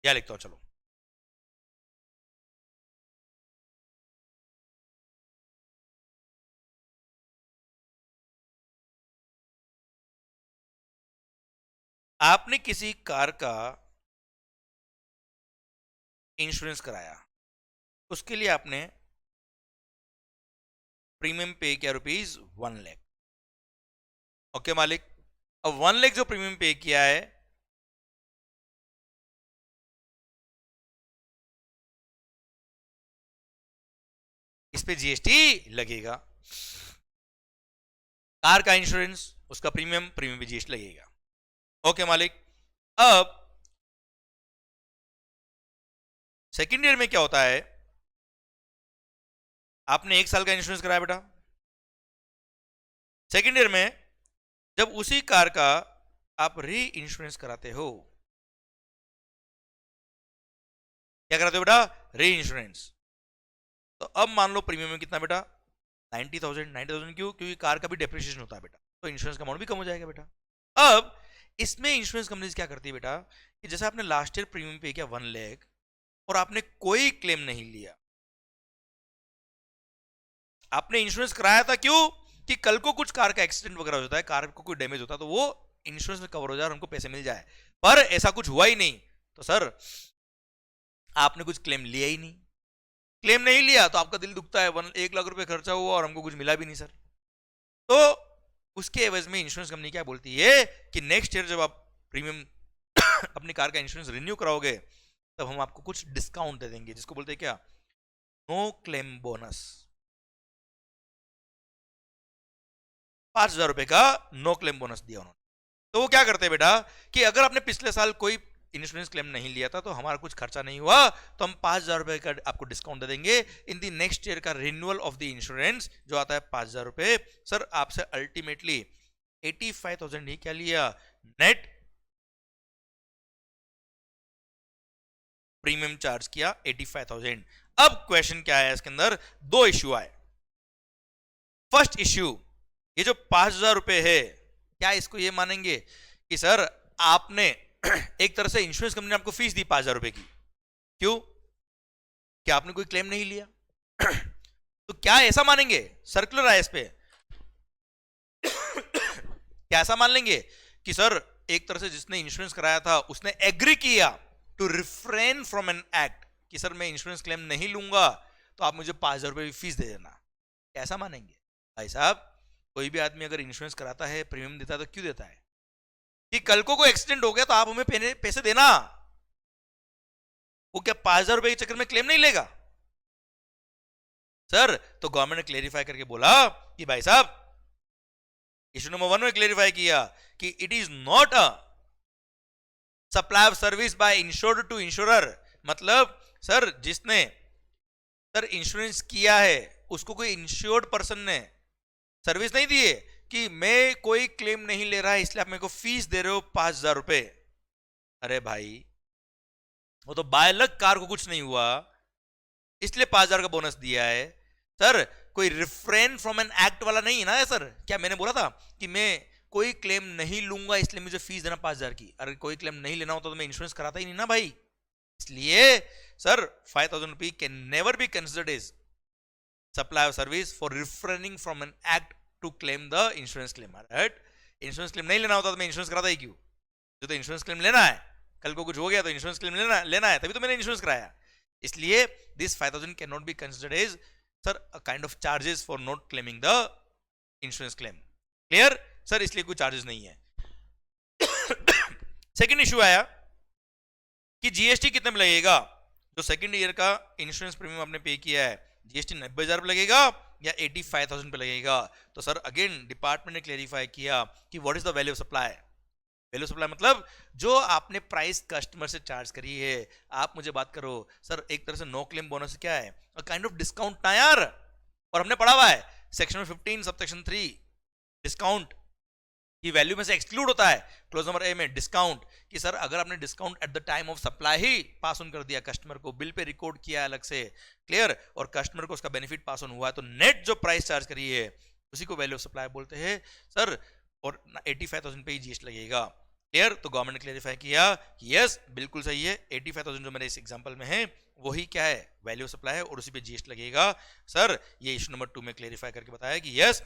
या लिखता हूं चलो, आपने किसी कार का इंश्योरेंस कराया, उसके लिए आपने प्रीमियम पे किया ₹1,00,000। ओके मालिक, अब 1,00,000 जो प्रीमियम पे किया है, इस पे जीएसटी लगेगा। कार का इंश्योरेंस, उसका प्रीमियम पे जीएसटी लगेगा। ओके मालिक, अब सेकेंड ईयर में क्या होता है, आपने 1 साल का इंश्योरेंस कराया बेटा। सेकेंड ईयर में जब उसी कार का आप री इंश्योरेंस कराते हो, क्या कराते हो बेटा? री इंश्योरेंस। तो अब मान लो प्रीमियम में कितना बेटा? 90,000। 90,000 क्यों? क्योंकि कार का भी डेप्रिसिएशन होता है बेटा, तो इंश्योरेंस का अमाउंट भी कम हो जाएगा बेटा। अब इसमें इंश्योरेंस कंपनी क्या करती है बेटा, कि जैसे आपने लास्ट ईयर प्रीमियम पे किया 1,00,000 और आपने कोई क्लेम नहीं लिया, आपने इंश्योरेंस कराया था क्यों? कि कल को कुछ कार का एक्सीडेंट वगैरह हो जाता है, कार को कोई डैमेज होता है, तो वो इंश्योरेंस में कवर हो जाए और हमको पैसे मिल जाए। पर ऐसा कुछ हुआ ही नहीं, तो सर आपने कुछ क्लेम लिया ही नहीं। क्लेम नहीं लिया तो आपका दिल दुखता है, 1,00,000 रुपए खर्चा हुआ और हमको कुछ मिला भी नहीं सर। तो उसके एवज में इंश्योरेंस कंपनी क्या बोलती है कि नेक्स्ट ईयर जब आप प्रीमियम अपनी कार का इंश्योरेंस रिन्यू कराओगे, तब हम आपको कुछ डिस्काउंट दे देंगे, जिसको बोलते हैं क्या? No claim bonus. 5,000 रुपए का नो क्लेम बोनस दिया उन्होंने। तो वो क्या करते हैं बेटा, कि अगर आपने पिछले साल कोई इंश्योरेंस क्लेम नहीं लिया था, तो हमारा कुछ खर्चा नहीं हुआ, तो हम 5,000 रुपए का आपको डिस्काउंट दे देंगे इन द नेक्स्ट ईयर का रिन्यूअल ऑफ द इंश्योरेंस, जो आता है 5,000 रुपए। सर आपसे अल्टीमेटली 85,000 ही क्या लिया, नेट प्रीमियम चार्ज किया 85,000। अब क्वेश्चन क्या है इसके अंदर, दो इश्यू आए। फर्स्ट इश्यू, ये जो 5,000 रुपए है, क्या इसको ये मानेंगे कि सर आपने एक तरह से इंश्योरेंस कंपनी ने आपको फीस दी 5,000 रुपए की, क्यों? क्या आपने कोई क्लेम नहीं लिया? तो क्या ऐसा मानेंगे, सर्कुलर आया इस पे, क्या ऐसा मान लेंगे कि सर एक तरह से जिसने इंश्योरेंस कराया था उसने एग्री किया to refrain from an act, कि सर मैं इंश्योरेंस क्लेम नहीं लूंगा, तो आप मुझे 5,000 रुपए की फीस दे देना, ऐसा मानेंगे? भाई साहब, कोई भी आदमी अगर इंश्योरेंस कराता है, प्रीमियम देता है, तो क्यों देता है? कि कल को कोई एक्सीडेंट हो गया तो आप हमें पैसे देना। वो क्या 5,000 रुपए के चक्कर में क्लेम नहीं लेगा सर? तो गवर्नमेंट ने क्लेरिफाई करके बोला कि भाई साहब, इशू नंबर 1 में क्लेरिफाई किया कि it is not a supply of service by insured to insurer. मतलब सर जिसने सर इंश्योरेंस किया है, उसको कोई इंश्योर्ड पर्सन ने सर्विस नहीं दी है कि मैं कोई क्लेम नहीं ले रहा है इसलिए आप मेरे को फीस दे रहे हो 5,000 रुपए। अरे भाई, वो तो बाय लक कार को कुछ नहीं हुआ, इसलिए 5,000 का बोनस दिया है। सर कोई रिफ्रेन फ्रॉम एन एक्ट वाला नहीं है ना सर। क्या मैंने बोला था कि मैं कोई क्लेम नहीं लूंगा इसलिए मुझे फीस देना 5,000 की? अगर कोई क्लेम नहीं लेना होता तो मैं इंश्योरेंस कराता ही नहीं ना भाई। इसलिए sir 5,000 rupee can never be considered as supply of service for refraining from an act to claim the insurance claim. Right, insurance claim नहीं लेना होता तो मैं इंश्योरेंस कराता ही क्यों? जो तो इंश्योरेंस क्लेम लेना है, कल को कुछ हो गया तो इंश्योरेंस क्लेम लेना है, तभी तो मैंने इंश्योरेंस कराया। इसलिए this 5,000 can not be considered as sir a kind of charges for not claiming the insurance claim. Clear sir? इसलिए कोई चार्जेस नहीं है। सेकंड इश्यू आया कि जीएसटी कितने में लगेगा? जो सेकंड ईयर का इंश्योरेंस प्रीमियम आपने पे किया है, जीएसटी 90,000 पे लगेगा या 85,000 पे लगेगा? तो सर अगेन डिपार्टमेंट ने क्लेरिफाई किया कि what is the value of supply. Value supply मतलब जो आपने प्राइस कस्टमर से चार्ज करी है। आप मुझे बात करो सर, एक तरह से नो क्लेम बोनस क्या है? अ काइंड ऑफ डिस्काउंट ना यार। और हमने पढ़ा हुआ है सेक्शन 15 सबसेक्शन 3, डिस्काउंट की वैल्यू में से एक्सक्लूड होता है क्लोज नंबर ए में डिस्काउंट, कि सर अगर आपने discount at the time of supply he pass on कर दिया कस्टमर को, बिल पे रिकॉर्ड किया अलग से, क्लियर, और कस्टमर को उसका बेनिफिट पास ऑन हुआ है, तो नेट जो प्राइस चार्ज करी है उसी को वैल्यू ऑफ सप्लाई बोलते हैं सर। और 85,000 पे ही जीएसटी लगेगा। क्लियर? तो गवर्नमेंट ने क्लेरिफाई किया कि यस बिल्कुल सही है, 85,000 जो मेरे इस एग्जांपल में है वही क्या है? वैल्यू ऑफ सप्लाई है और उसी पे जीएसटी लगेगा। सर ये इशू नंबर 2 में क्लेरिफाई करके बताया कि yes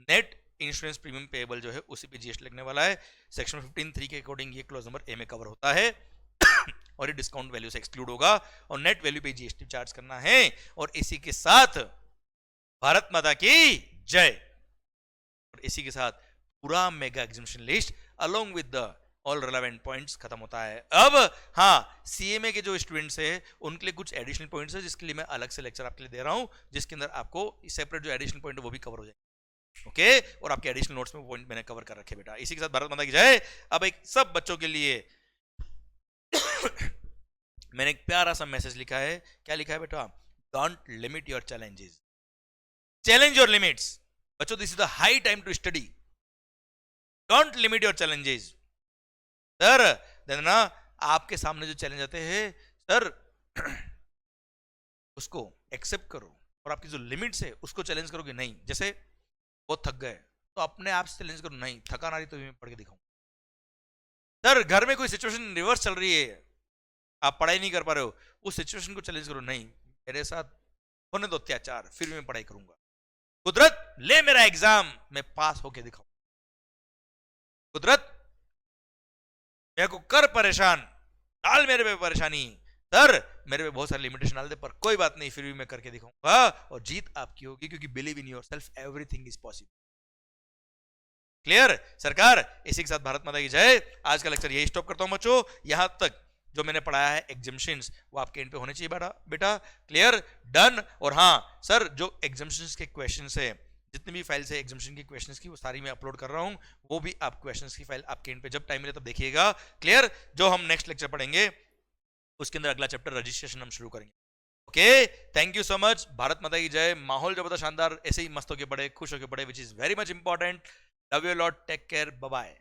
net insurance premium payable जो है उसी पे जीएसटी लगने वाला है। सेक्शन 15(3) के अकॉर्डिंग ये क्लॉज नंबर ए में कवर होता है और ये डिस्काउंट वैल्यू से एक्सक्लूड होगा और नेट वैल्यू पे जीएसटी चार्ज करना है। और इसी के साथ भारत माता की जय। और इसी के साथ पूरा mega examination list along with the all relevant points खत्म होता है। अब हाँ, सीएमए के जो स्टूडेंट्स हैं उनके लिए कुछ एडिशनल पॉइंट्स है जिसके लिए मैं अलग से लेक्चर आपके लिए दे रहा हूं, जिसके अंदर आपको सेपरेट जो एडिशनल पॉइंट है वो भी कवर हो जाएंगे। ओके, और आपके एडिशनल नोट्स में पॉइंट मैंने कवर कर रखे बेटा। इसी के साथ भारत माता की जय। अब एक सब बच्चों के लिए मैंने एक प्यारा सा मैसेज लिखा है। क्या लिखा है बेटा? Don't limit your challenges, challenge your limits. बच्चों this is the high time to study. Don't limit your challenges. Sir ना आपके सामने जो चैलेंज आते हैं सर उसको एक्सेप्ट करो और आपकी जो लिमिट्स है उसको चैलेंज करोगे नहीं। जैसे बहुत थक गए तो अपने आप से चैलेंज करो, नहीं थकान आ रही तो मैं पढ़ के दिखाऊं। सर घर में कोई सिचुएशन रिवर्स चल रही है, आप पढ़ाई नहीं कर पा रहे हो, उस सिचुएशन को चैलेंज करो, नहीं मेरे साथ होने दो अत्याचार फिर मैं पढ़ाई करूंगा। कुदरत ले मेरा एग्जाम, मैं पास होके दिखाऊं। कुदरत मेरे को कर परेशान, डाल मेरे पे परेशानी। सर मेरे पे बहुत सारे लिमिटेशन डाल दे पर कोई बात नहीं, फिर भी मैं करके दिखाऊंगा और जीत आपकी होगी, क्योंकि believe in yourself, everything is possible. Clear सरकार? इसी के साथ भारत माता की जय। आज का लेक्चर यही स्टॉप करता हूं बच्चों। यहां तक जो मैंने पढ़ाया है एग्जामिशंस वो आपके एंड पे होने चाहिए बेटा। क्लियर? डन? और हाँ सर, जो एग्जामिशंस के क्वेश्चंस है, जितनी भी फाइल्स है एग्जामिशन की क्वेश्चंस की, वो सारी मैं अपलोड कर रहा हूं, वो भी आप क्वेश्चंस की फाइल आपके एंड पे जब टाइम मिले तब देखिएगा। क्लियर? जो हम नेक्स्ट लेक्चर पढ़ेंगे उसके अंदर अगला चैप्टर रजिस्ट्रेशन हम शुरू करेंगे। Okay, thank you so much. Bharat माता की जय। माहौल जब शानदार, ऐसे ही मस्त होके पढ़े, खुश होके पढ़े, which is very much important. Love you lot, take care, bye bye.